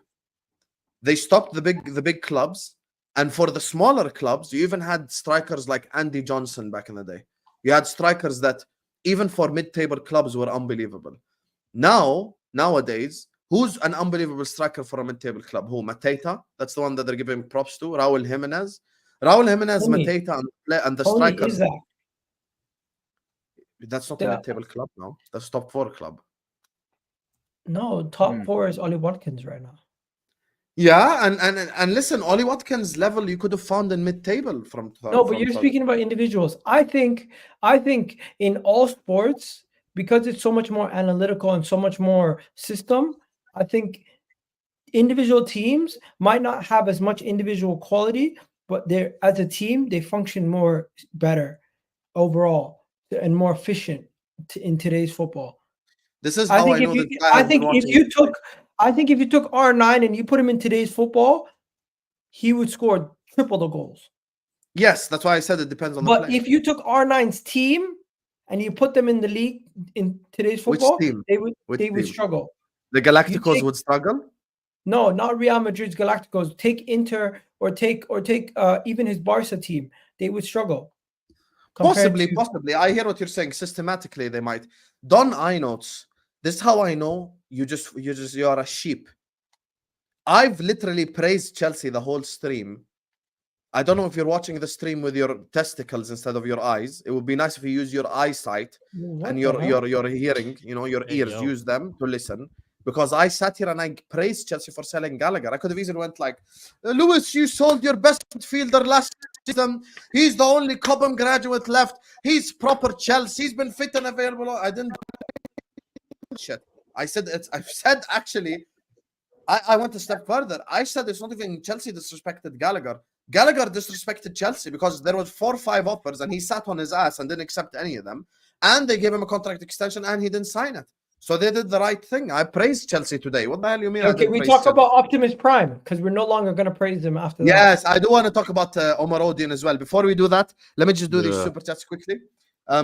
They stopped the big clubs, and for the smaller clubs, you even had strikers like Andy Johnson back in the day. You had strikers that even for mid-table clubs were unbelievable. Nowadays, who's an unbelievable striker for a mid-table club? Who? Mateta? That's the one that they're giving props to. Raul Jimenez, Mateta, and the strikers. Is that? That's not a mid-table club now. That's top 4 club. No, top 4 is Ollie Watkins right now. Yeah, and listen, Ollie Watkins' level you could have found in mid-table from. No, but you're speaking about individuals. I think in all sports, because it's so much more analytical and so much more system, I think individual teams might not have as much individual quality, but they're as a team they function more better overall and more efficient in today's football. This is how I know that. I think if you took R9 and you put him in today's football, he would score triple the goals. Yes, that's why I said it depends on the But player. if you took R9's team and you put them in the league in today's football, they would struggle. The Galacticos would struggle? No, not Real Madrid's Galacticos. Take Inter or take even his Barca team. They would struggle. Possibly. I hear what you're saying. Systematically, they might. Don Einots. This is how I know you are a sheep. I've literally praised Chelsea the whole stream. I don't know if you're watching the stream with your testicles instead of your eyes. It would be nice if you use your eyesight and your hearing, your ears, use them to listen. Because I sat here and I praised Chelsea for selling Gallagher. I could have easily went like, Lewis, you sold your best midfielder last season. He's the only Cobham graduate left. He's proper Chelsea. He's been fit and available. I didn't. Shit. I've said actually, I went a step further. I said it's not even Chelsea disrespected Gallagher. Gallagher disrespected Chelsea because there were 4 or 5 offers and he sat on his ass and didn't accept any of them. And they gave him a contract extension and he didn't sign it. So they did the right thing. I praised Chelsea today. What the hell you mean? Okay, we talk about Optimus Prime because we're no longer going to praise him after that. Yes, I do want to talk about Omorodion as well. Before we do that, let me just do these super chats quickly.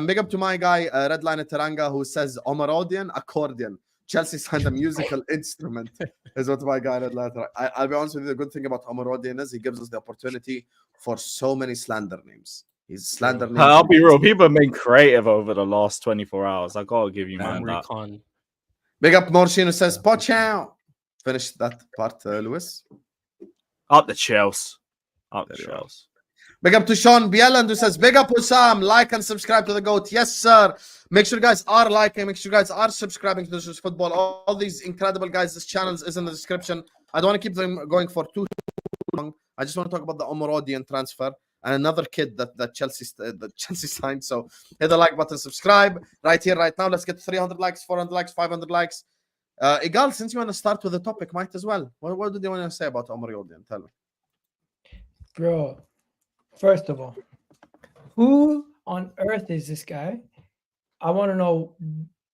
Big up to my guy, Redline Teranga, who says Omorodion, accordion. Chelsea signed a musical instrument, is what my guy Redline. I'll be honest with you, the good thing about Omorodion is he gives us the opportunity for so many slander names. He's slander names. I'll be real. People have been creative over the last 24 hours. I gotta give you man that. Big up Morshino says, "Potch out." Finish that part, Lewis. Up the Chelsea. Up the Chelsea. Big up to Sean Bieland who says, "Big up Usam, like and subscribe to the GOAT." Yes, sir. Make sure you guys are liking. Make sure you guys are subscribing to This Is Football. All these incredible guys. This channel is in the description. I don't want to keep them going for too long. I just want to talk about the Omorodion transfer. And another kid that Chelsea signed. So hit the like button, subscribe right here, right now. Let's get 300 likes, 400 likes, 500 likes. Egal, since you want to start with the topic, might as well. What do you want to say about Omorodion? Tell me. Bro, first of all, who on earth is this guy? I want to know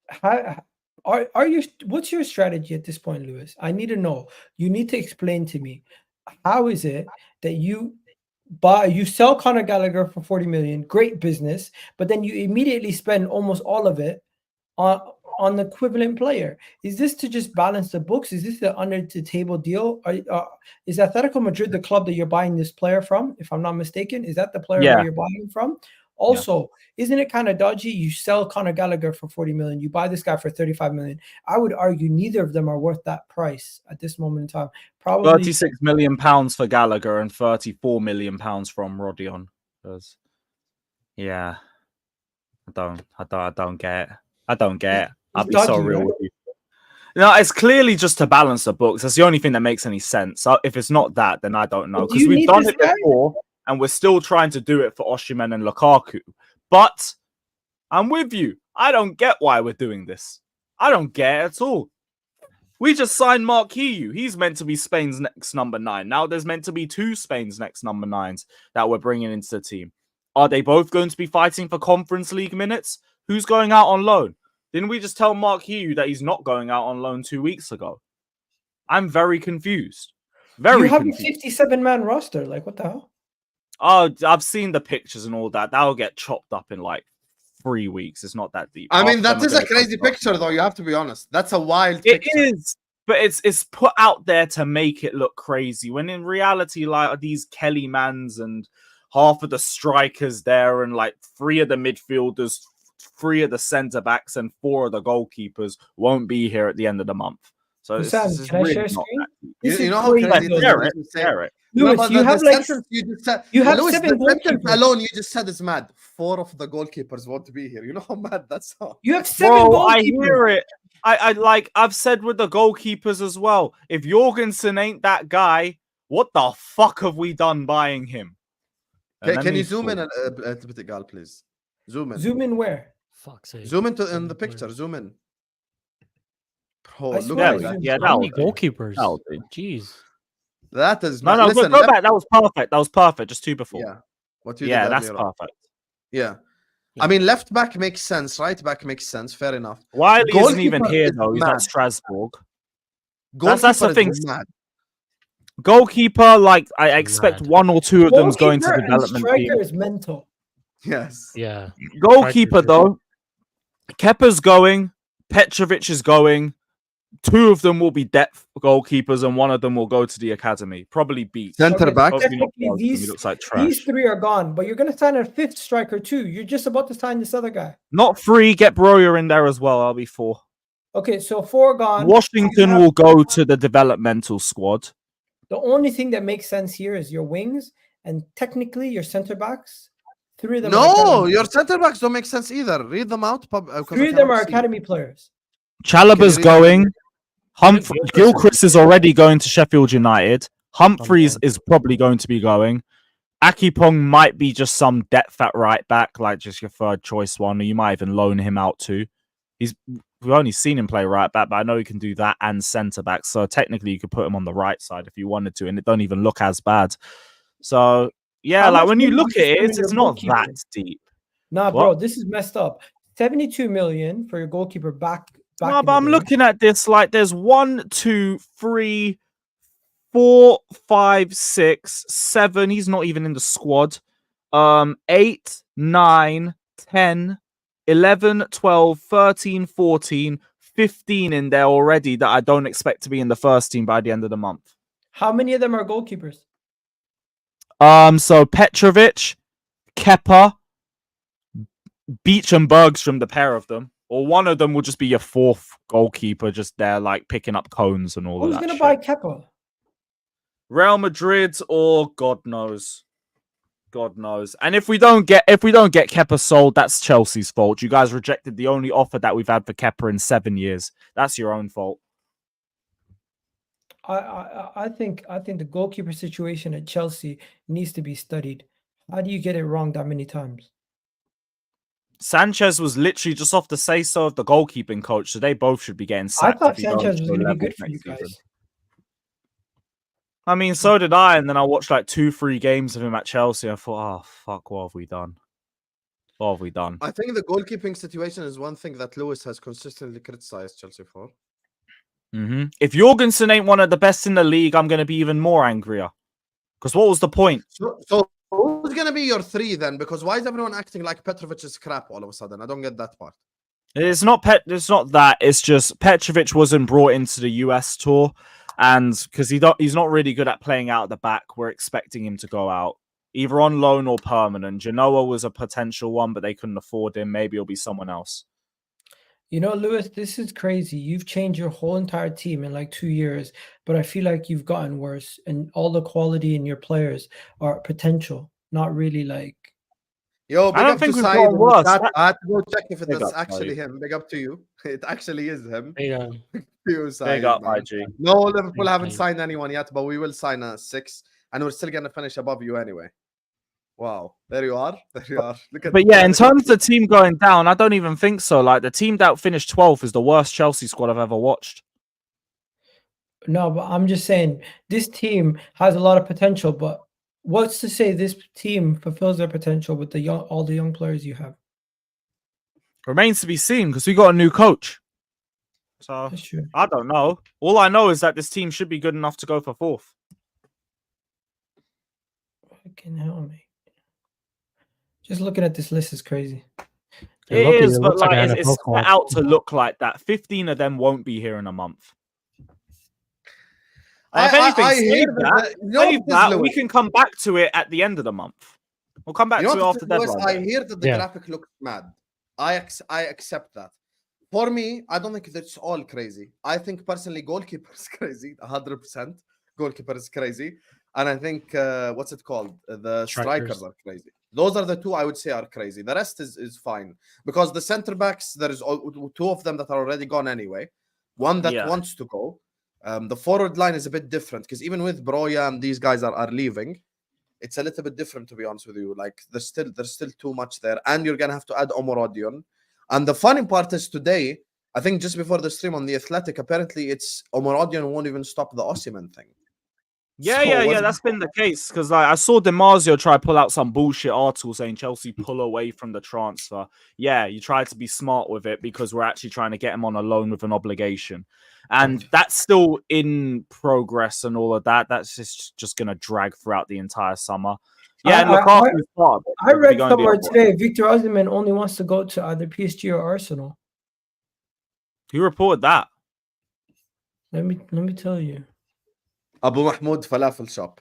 how are you? What's your strategy at this point, Lewis? I need to know. You need to explain to me how is it that you sell Conor Gallagher for 40 million, great business, but then you immediately spend almost all of it on the equivalent player. Is this to just balance the books? Is this the under the table deal? Is Atletico Madrid the club that you're buying this player from? If I'm not mistaken, is that the player that you're buying from? Also, isn't it kind of dodgy? You sell Conor Gallagher for 40 million, you buy this guy for 35 million. I would argue neither of them are worth that price at this moment in time. Probably 36 million pounds for Gallagher and 34 million pounds from Omorodion. Yeah, I don't get it. I don't get it. I'll be so real with you. No, it's clearly just to balance the books. That's the only thing that makes any sense. So if it's not that, then I don't know. Because we've done it before, and we're still trying to do it for Osimhen and Lukaku. But I'm with you. I don't get why we're doing this. I don't get it at all. We just signed Mark Hugh. He's meant to be Spain's next number 9. Now there's meant to be 2 Spain's next number 9s that we're bringing into the team. Are they both going to be fighting for Conference League minutes? Who's going out on loan? Didn't we just tell Mark Hugh that he's not going out on loan 2 weeks ago? I'm very confused. You have a 57-man roster. Like, what the hell? Oh, I've seen the pictures and all that. That'll get chopped up in like 3 weeks. It's not that deep. I mean, that is a crazy picture, though. You have to be honest. That's a wild picture. It is. but it's put out there to make it look crazy. When in reality, like these Kelly mans and half of the strikers there, and like 3 of the midfielders, 3 of the centre backs, and 4 of the goalkeepers won't be here at the end of the month. So this is can I really share not screen? that. You know how crazy it is? Share it. Lewis, you have like you have Lewis, 7 the sentence goalkeepers. alone you just said is mad. 4 of the goalkeepers want to be here. You know how mad that's all. You have 7 Bro, goalkeepers. I hear it. I like I've said with the goalkeepers as well. If Jorgensen ain't that guy, what the fuck have we done buying him? Can you zoom in a bit, Egal, please? Zoom in. Zoom in where? Fuck's sake. Zoom into in the picture. Zoom in. Bro, I look swear at I that. zoomed Yeah, in. that How was many goalkeepers? that'll do. Jeez. That is No, listen, go back. That was perfect. That was perfect. Just 2 before. Yeah. What you Yeah, did that's earlier on. perfect. Yeah. I mean, left back makes sense, right back makes sense. Fair enough. Wiley isn't even Goalkeeper here is though. He's mad. not Strasbourg. Goalkeeper That's the is thing. mad. Goalkeeper, like I expect Mad. 1 or 2 of them's going to Goalkeeper and development team. striker is mental. Yes. Yeah. Goalkeeper Striker, though, Kepa's going, Petrovic is going. 2 of them will be depth goalkeepers, and 1 of them will go to the academy. Probably beat. Center back. Hopefully not Technically, both of them. He looks like these trash. 3 are gone, but you're gonna sign a 5th striker too. You're just about to sign this other guy. Not 3. Get Broyer in there as well. I'll be 4. Okay, so 4 gone. Washington You have- will go to the developmental squad. The only thing that makes sense here is your wings and technically your center backs. 3 of them. are No, academy. your center backs don't make sense either. Read them out. 3 of them are academy players. Chalobah's Can you read- going. Gilchrist. Gilchrist is already going to Sheffield United. Humphreys is probably going to be going. Akipong might be just some depth at right back, like just your 3rd choice one, or you might even loan him out too. We've only seen him play right back, but I know he can do that and centre back. So technically, you could put him on the right side if you wanted to, and it don't even look as bad. So yeah, How like much when you money look do at you it, spend on it's your not goalkeeper? that deep. Nah, What? bro, this is messed up. 72 million for your goalkeeper back. No, in but the I'm day. looking at this like there's 1, 2, 3, 4, 5, 6, 7. He's not even in the squad. 8, 9, 10, 11, 12, 13, 14, 15 in there already that I don't expect to be in the first team by the end of the month. How many of them are goalkeepers? So Petrovic, Kepa, Beach and Bergstrom, the pair of them. Or 1 of them will just be your 4th goalkeeper, just there, like picking up cones and all Who's of that. gonna Shit. buy Kepa? Real Madrid or God knows. God knows. And if we don't get Kepa sold, that's Chelsea's fault. You guys rejected the only offer that we've had for Kepa in 7 years. That's your own fault. I think the goalkeeper situation at Chelsea needs to be studied. How do you get it wrong that many times? Sanchez was literally just off the say-so of the goalkeeping coach, so they both should be getting sacked. I thought if he goes Sanchez to was a going to be level good for you next guys. season. I mean, so did I, and then I watched like 2-3 games of him at Chelsea. I thought, oh fuck, what have we done? What have we done? I think the goalkeeping situation is one thing that Lewis has consistently criticized Chelsea for. If Jorgensen ain't one of the best in the league, I'm going to be even more angrier. Because what was the point? So who's going to be your 3 then? Because why is everyone acting like Petrovic is crap all of a sudden? I don't get that part. It's not that. It's just Petrovic wasn't brought into the US tour, and because he's not really good at playing out at the back, we're expecting him to go out either on loan or permanent. Genoa was a potential one, but they couldn't afford him. Maybe it'll be someone else. You know, Lewis, this is crazy. You've changed your whole entire team in like 2 years, but I feel like you've gotten worse, and all the quality in your players are potential, not really like. Yo, big I don't up think to we've Said. gotten worse. I had to go check if Big it's up, actually buddy. him. Big up to you. It actually is him. Yeah. You, Said, Big up, man. IG. No, Liverpool haven't Said. signed anyone yet, but we will sign a 6, and we're still going to finish above you anyway. Wow, there you are. There you are. Look at. But yeah, in terms of the team going down, I don't even think so. Like the team that finished 12th is the worst Chelsea squad I've ever watched. No, but I'm just saying this team has a lot of potential, but what's to say this team fulfills their potential with all the young players you have? Remains to be seen because we got a new coach. So That's true. I don't know. All I know is that this team should be good enough to go for 4th. Fucking hell, mate. Just looking at this list is crazy. It is, but looks like like an it's NFL set squad. out to look like that. 15 of them won't be here in a month. If anything, save that we can come back to it at the end of the month. We'll come back to it after deadline. I hear that the graphic looks mad. I accept that. For me, I don't think that's all crazy. I think personally, goalkeeper is crazy, 100%. Goalkeeper is crazy, and I think what's it called? The strikers are crazy. Those are the two I would say are crazy. The rest is fine because the center backs, there is two of them that are already gone anyway. One that wants to go. The forward line is a bit different because even with Broya and these guys are leaving, it's a little bit different, to be honest with you. Like there's still too much there, and you're gonna have to add Omorodion. And the funny part is today, I think just before the stream on the Athletic, apparently it's Omorodion won't even stop the Osimhen thing. Yeah, that's been the case because I saw DiMarzio try to pull out some bullshit article saying Chelsea pull away from the transfer. Yeah, you try to be smart with it because we're actually trying to get him on a loan with an obligation. And that's still in progress and all of that. That's just going to drag throughout the entire summer. Yeah, and Lukaku's part. I read somewhere today Victor Osimhen only wants to go to either PSG or Arsenal. Who reported that? Let me tell you. Abu Mahmoud Falafel Shop.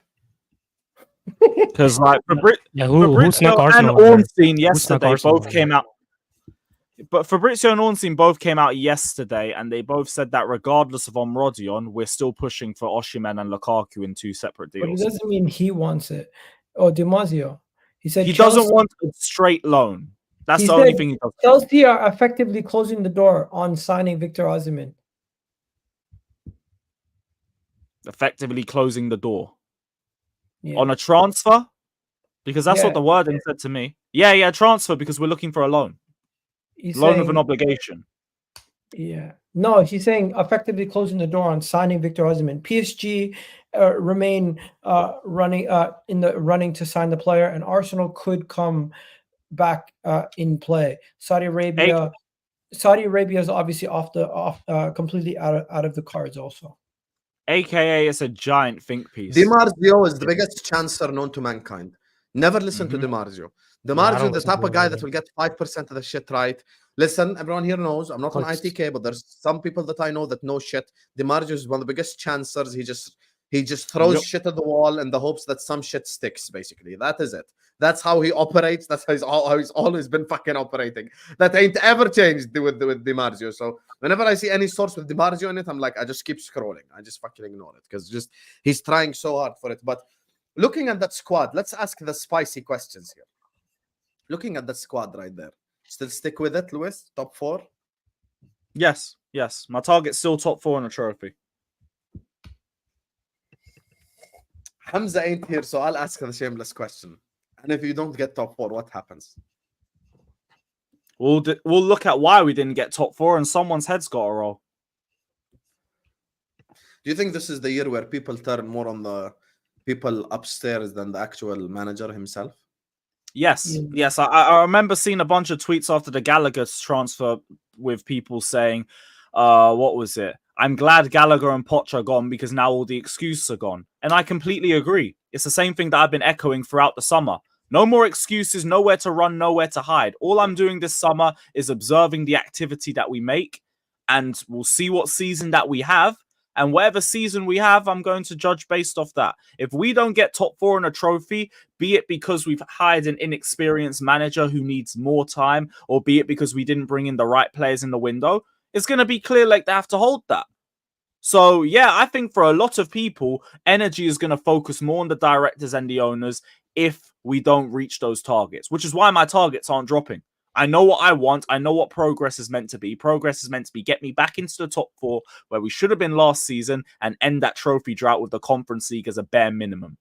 Because like who snuck Arsenal and Ornstein yesterday both came out. But Fabrizio and Ornstein both came out yesterday, and they both said that regardless of Omorodion, we're still pushing for Osimhen and Lukaku in two separate deals. But it doesn't mean he wants it. Oh, DiMarzio. He said he doesn't want a straight loan. That's the only thing he does. Chelsea are effectively closing the door on signing Victor Osimhen. Effectively closing the door on a transfer, because that's what the wording said to me. Yeah, transfer because we're looking for a loan. Loan with an obligation. Yeah. No, he's saying effectively closing the door on signing Victor Osimhen. PSG remain running in the running to sign the player, and Arsenal could come back in play. Saudi Arabia is obviously completely out of the cards also. AKA it's a giant think piece. DiMarzio is the biggest chancer known to mankind. Never listen to DiMarzio. DiMarzio is the type of guy that will get 5% of the shit right. Listen, everyone here knows I'm not on ITK, but there's some people that I know that know shit. DiMarzio is one of the biggest chancers. He just throws shit at the wall in the hopes that some shit sticks, basically. That is it. That's how he operates. That's how he's always been fucking operating. That ain't ever changed with DiMarzio. So whenever I see any source with DiMarzio in it, I'm like, I just keep scrolling. I just fucking ignore it because he's trying so hard for it. But looking at that squad, let's ask the spicy questions here. Looking at that squad right there, still stick with it, Lewis? Top 4? Yes. My target's still top 4 in a trophy. Hamza ain't here, so I'll ask the shameless question. And if you don't get top 4, what happens? We'll look at why we didn't get top 4, and someone's head's got to roll. Do you think this is the year where people turn more on the people upstairs than the actual manager himself? Yes. I remember seeing a bunch of tweets after the Gallagher transfer with people saying, what was it? I'm glad Gallagher and Poch are gone because now all the excuses are gone. And I completely agree. It's the same thing that I've been echoing throughout the summer. No more excuses, nowhere to run, nowhere to hide. All I'm doing this summer is observing the activity that we make, and we'll see what season that we have. And whatever season we have, I'm going to judge based off that. If we don't get top 4 in a trophy, be it because we've hired an inexperienced manager who needs more time, or be it because we didn't bring in the right players in the window, it's going to be Clearlake they have to hold that. So, yeah, I think for a lot of people, energy is going to focus more on the directors and the owners if we don't reach those targets, which is why my targets aren't dropping. I know what I want. I know what progress is meant to be. Progress is meant to be get me back into the top 4 where we should have been last season and end that trophy drought with the Conference League as a bare minimum.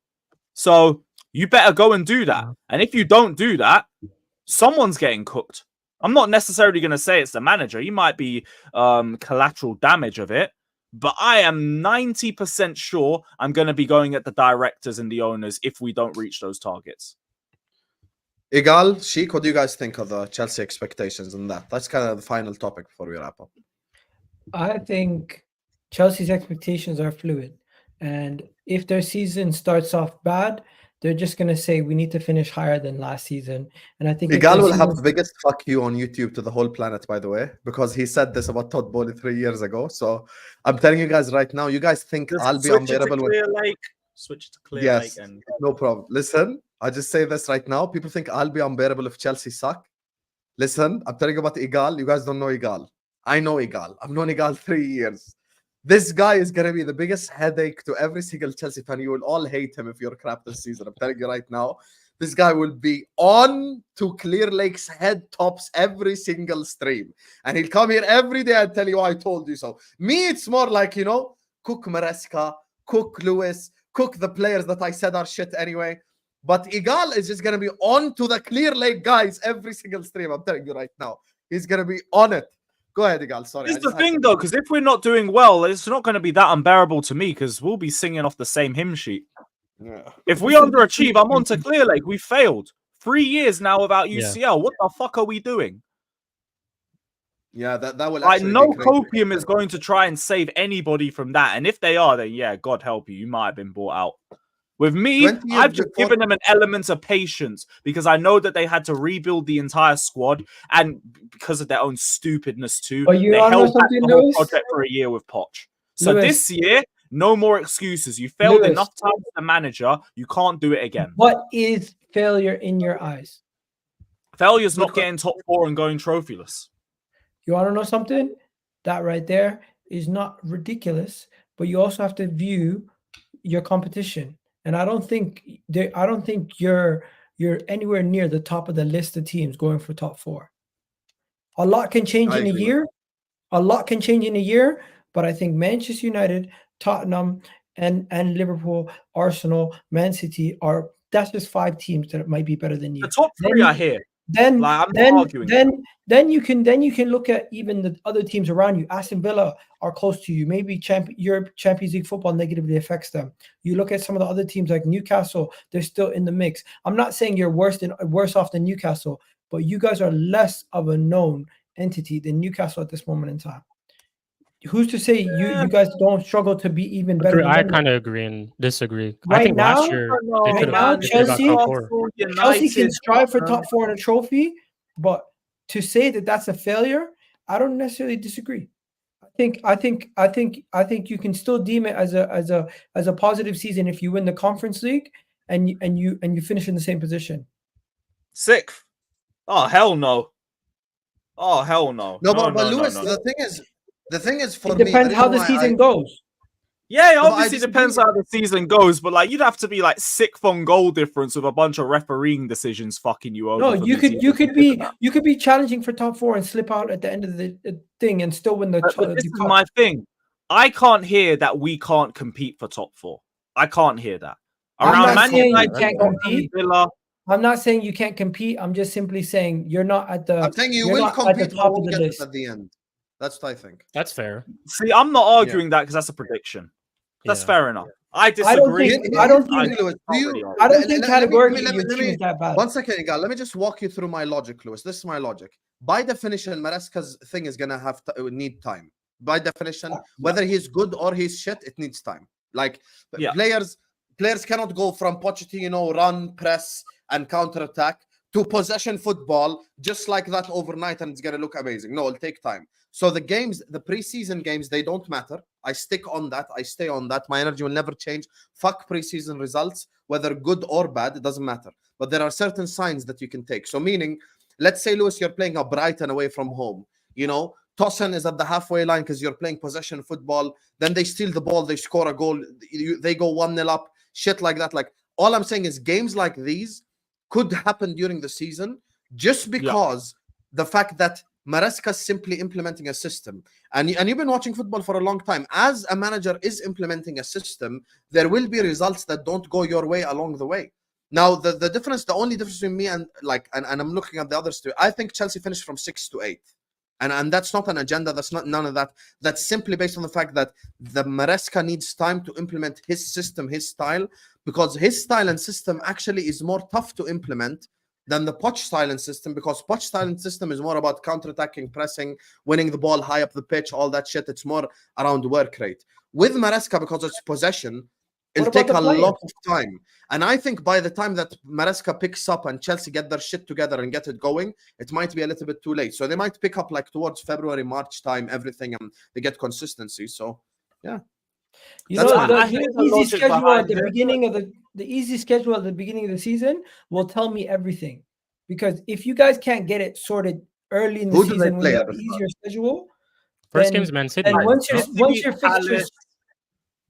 So you better go and do that. And if you don't do that, someone's getting cooked. I'm not necessarily going to say it's the manager. He might be collateral damage of it. But I am 90% sure I'm going to be going at the directors and the owners if we don't reach those targets. Egal, Shikh, what do you guys think of the Chelsea expectations and that? That's kind of the final topic before we wrap up. I think Chelsea's expectations are fluid. And if their season starts off bad, they're just gonna say we need to finish higher than last season. And I think Egal will have the biggest fuck you on YouTube to the whole planet, by the way, because he said this about Todd Bowley 3 years ago. So I'm telling you guys right now, you guys think Just I'll be switch it to unbearable Clearlake. Switch it to Clearlake. Yes, And no problem. Listen, I just say this right now. People think I'll be unbearable if Chelsea suck. Listen, I'm telling you about Egal. You guys don't know Egal. I know Egal. I've known Egal 3 years. This guy is going to be the biggest headache to every single Chelsea fan. You will all hate him if you're crap this season. I'm telling you right now. This guy will be on to Clearlake's head tops every single stream. And he'll come here every day and tell you, I told you so. Me, it's more like, you know, Cook Maresca, Cook Lewis, Cook the players that I said are shit anyway. But Egal is just going to be on to the Clearlake guys every single stream. I'm telling you right now. He's going to be on it. Go ahead, Egal. Sorry. Here's the thing, though, because if we're not doing well, it's not going to be that unbearable to me because we'll be singing off the same hymn sheet. Yeah. If we underachieve, I'm on to Clearlake. We failed 3 years now without UCL. Yeah. What the fuck are we doing? Yeah, that will like no copium is going to try and save anybody from that. And if they are, then yeah, God help you. You might have been bought out. With me, I've just given them an element of patience because I know that they had to rebuild the entire squad, and because of their own stupidness too, they held back the whole project for a year with Poch. So this year, no more excuses. You failed enough times as the manager. You can't do it again. What is failure in your eyes? Failure's not getting top 4 and going trophyless. You want to know something? That right there is not ridiculous, but you also have to view your competition. And I don't think you're anywhere near the top of the list of teams going for top 4. A lot can change in a year. A lot can change in a year, but I think Manchester United, Tottenham, and Liverpool, Arsenal, Man City that's just 5 teams that might be better than you. The top 3 are here. Then you can look at even the other teams around you. Aston Villa are close to you. Maybe Europe Champions League football negatively affects them. You look at some of the other teams like Newcastle; they're still in the mix. I'm not saying you're worse off than Newcastle, but you guys are less of a known entity than Newcastle at this moment in time. Who's to say you guys don't struggle to be even better? I kind of agree and disagree. Right I think now, last year, Chelsea can strive for top 4 in a trophy, but to say that that's a failure, I don't necessarily disagree. I think you can still deem it as a positive season if you win the Conference League and you finish in the same position. 6th. Oh hell no. Oh hell no. No, but Lewis, the thing is, for me, it depends how the season goes. Yeah, it obviously depends how the season goes, but like you'd have to be like 6th on goal difference with a bunch of refereeing decisions fucking you over. No, you could be challenging for top 4 and slip out at the end of the thing and still win the. But this is my thing. I can't hear that we can't compete for top 4. I can't hear that. I'm not saying you can't compete. I'm not saying you can't compete. I'm just simply saying you're not at the. I'm saying you will compete at the top of the list at the end. That's what I think. That's fair. See, I'm not arguing that because that's a prediction. That's fair enough. I disagree. I don't think categorically your team is that bad. 1 second, Egal. Let me just walk you through my logic, Lewis. This is my logic. By definition, Maresca's thing is gonna need time. By definition, whether he's good or he's shit, it needs time. Like players cannot go from Pochettino, run, press, and counter-attack to possession football just like that overnight, and it's gonna look amazing. No, it'll take time. So the preseason games, they don't matter. I stick on that. I stay on that. My energy will never change. Fuck preseason results, whether good or bad, it doesn't matter. But there are certain signs that you can take. So meaning, let's say, Lewis, you're playing a Brighton away from home. You know, Tossen is at the halfway line because you're playing possession football. Then they steal the ball. They score a goal. They go 1-0 up. Shit like that. Like, all I'm saying is games like these could happen during the season just because the fact that Maresca is simply implementing a system. And you've been watching football for a long time. As a manager is implementing a system, there will be results that don't go your way along the way. Now, the only difference between me and I'm looking at the others too, I think Chelsea finished from 6th to 8th. And that's not an agenda. That's not none of that. That's simply based on the fact that the Maresca needs time to implement his system, his style, because his style and system actually is more tough to implement than the Poch style and system, because Poch style and system is more about counter-attacking, pressing, winning the ball high up the pitch, all that shit. It's more around work rate. With Maresca, because it's possession, It'll take a lot of time. And I think by the time that Maresca picks up and Chelsea get their shit together and get it going, it might be a little bit too late. So they might pick up like towards February, March time, everything, and they get consistency. So yeah. You know, the easy schedule at the beginning of the easy schedule at the beginning of the season will tell me everything. Because if you guys can't get it sorted early in the season when you have an easier schedule, first game's Man City. And once your fixtures,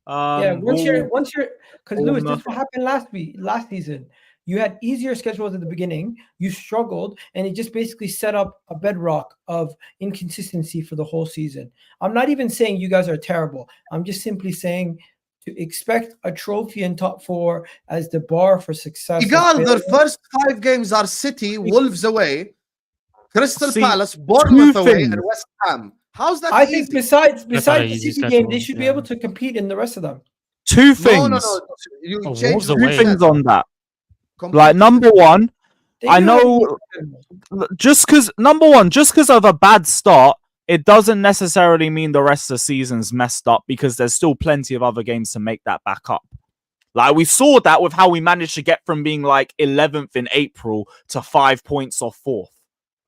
once you're because Lewis, this what happened last season. You had easier schedules at the beginning, you struggled, and it just basically set up a bedrock of inconsistency for the whole season. I'm not even saying you guys are terrible. I'm just simply saying to expect a trophy in top 4 as the bar for success. Egal, their first 5 games are City, Wolves away, Crystal Palace, Bournemouth away, and West Ham. How's that? I think besides the City game, they should be able to compete in the rest of them. 2 things. No. You change 2 things on that. Like number one, I know just because of a bad start, it doesn't necessarily mean the rest of the season's messed up because there's still plenty of other games to make that back up. Like we saw that with how we managed to get from being like 11th in April to 5 points off 4th.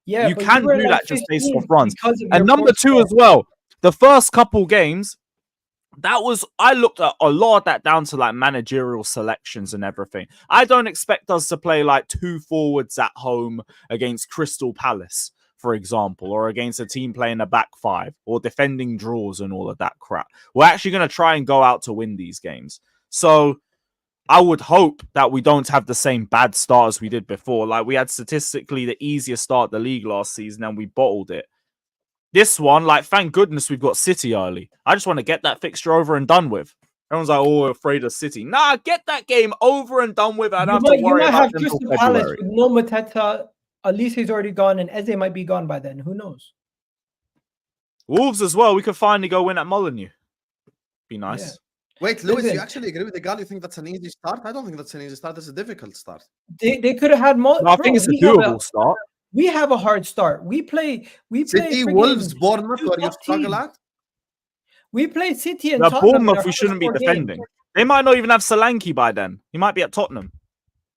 Yeah, you can do that just based off runs. And number 2 as well, the first couple games, I looked at a lot of that down to like managerial selections and everything. I don't expect us to play like 2 forwards at home against Crystal Palace, for example, or against a team playing a back 5 or defending draws and all of that crap. We're actually going to try and go out to win these games. So I would hope that we don't have the same bad start as we did before. Like we had statistically the easiest start of the league last season and we bottled it. This one, like, thank goodness we've got City early. I just want to get that fixture over and done with. Everyone's like, oh, afraid of City. Nah, get that game over and done with. I don't have to worry about Crystal Palace with no Mateta. Alice's already gone, and Eze might be gone by then. Who knows? Wolves as well. We could finally go win at Molineux. Be nice. Yeah. Wait, Lewis, you actually agree with Egal? You think that's an easy start? I don't think that's an easy start. That's a difficult start. They could have had more. No, I think it's a doable start. We have a hard start. We play City, Wolves, Bournemouth, where you struggle at. We play City and Bournemouth. We shouldn't be defending. They might not even have Solanke by then. He might be at Tottenham.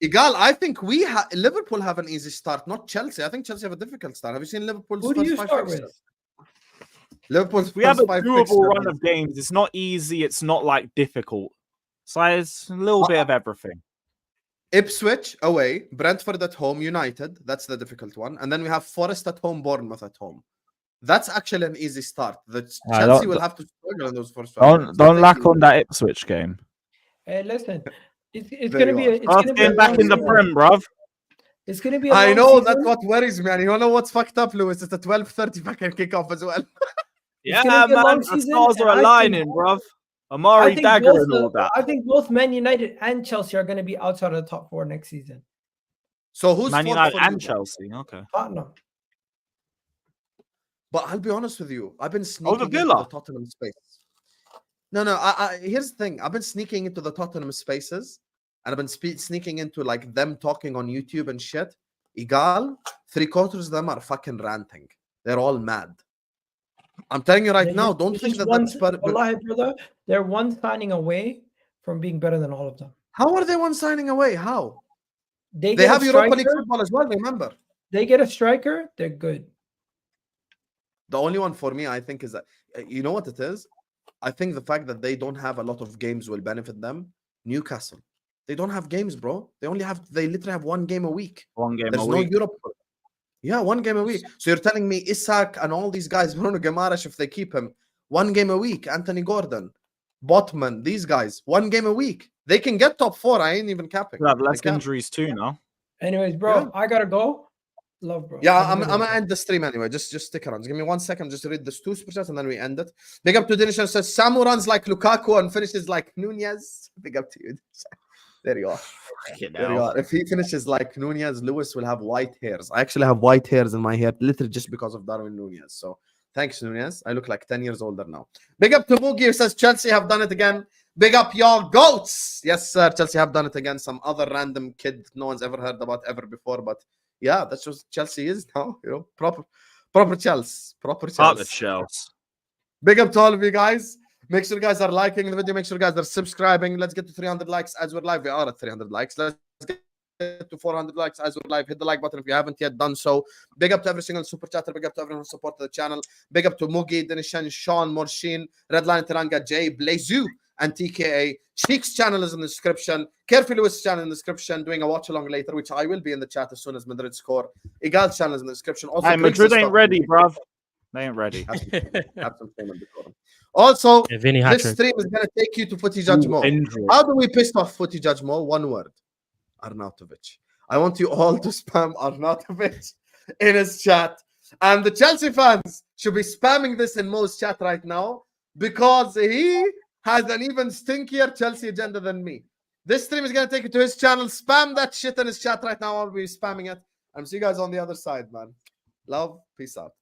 Egal, I think Liverpool have an easy start, not Chelsea. I think Chelsea have a difficult start. Have you seen Liverpool's first 5 fixtures? We have a doable run of games. It's not easy. It's not like difficult. So it's a little bit of everything. Ipswich away, Brentford at home, United. That's the difficult one. And then we have Forest at home, Bournemouth at home. That's actually an easy start. Chelsea will have to struggle in those first 5 Don't lack on that Ipswich game. Hey, listen, it's going to be first game back in the Prem, bruv. It's going to be. I know that's what worries me. And you know what's fucking up, Lewis? It's a 12:30 fucking kickoff as well. Yeah, man, the stars are aligning, bruv. Amari Dagger and all that. I think both Man United and Chelsea are going to be outside of the top 4 next season. So who's Man United and Chelsea? Okay. Tottenham. But I'll be honest with you. I've been sneaking into the Tottenham space. No. Here's the thing. I've been sneaking into the Tottenham spaces, and I've been sneaking into like them talking on YouTube and shit. Egal, 3/4 of them are fucking ranting. They're all mad. I'm telling you right now, don't think that's Wallahi, brother, they're one signing away from being better than all of them. How are they one signing away? How? They have Europa League football as well, remember? They get a striker, they're good. The only one for me, I think, is that, you know what it is? I think the fact that they don't have a lot of games will benefit them. Newcastle. They don't have games, bro. They literally have 1 game a week. There's no Europe. Yeah, 1 game a week. So you're telling me Isak and all these guys, Bruno Guimaraes, if they keep him, 1 game a week. Anthony Gordon, Botman, these guys, 1 game a week. They can get top 4. I ain't even capping. They have less injuries too now. Anyways, bro, I gotta go. Love, bro. Yeah, I'm gonna end the stream anyway. Just stick around. Just give me 1 second. Just read this 2 super chats and then we end it. Big up to Dinishan says Samu runs like Lukaku and finishes like Nunez. Big up to you. There you are. There you are. If he finishes like Nunez, Lewis will have white hairs. I actually have white hairs in my hair, literally just because of Darwin Nunez. So thanks, Nunez. I look like 10 years older now. Big up to Boogie, says Chelsea have done it again. Big up y'all goats. Yes, sir. Chelsea have done it again. Some other random kid no one's ever heard about ever before. But yeah, that's what Chelsea is now. You know, proper Chelsea. Proper Chelsea. Chelsea. Big up to all of you guys. Make sure you guys are liking the video. Make sure you guys are subscribing. Let's get to 300 likes as we're live. We are at 300 likes. Let's get to 400 likes as we're live. Hit the like button if you haven't yet done so. Big up to every single super chatter. Big up to everyone who supported the channel. Big up to Mugi, Denishan, Sean, Morshin, Redline Tiranga, Jay, Blazu, and TKA. Shikh's channel is in the description. Carefully Lewis's channel in the description. Doing a watch along later, which I will be in the chat as soon as Madrid score. Egal's channel is in the description. Also, hey, Madrid ain't ready, bruv. They ain't ready. Also, Vinny this hat-trick. stream is going to take you to Footy Judge Mo. How do we piss off Footy Judge Mo? One word. Arnautovic. I want you all to spam Arnautovic in his chat. And the Chelsea fans should be spamming this in Mo's chat right now because he has an even stinkier Chelsea agenda than me. This stream is going to take you to his channel. Spam that shit in his chat right now. I'll be spamming it. And see you guys on the other side, man. Love. Peace out.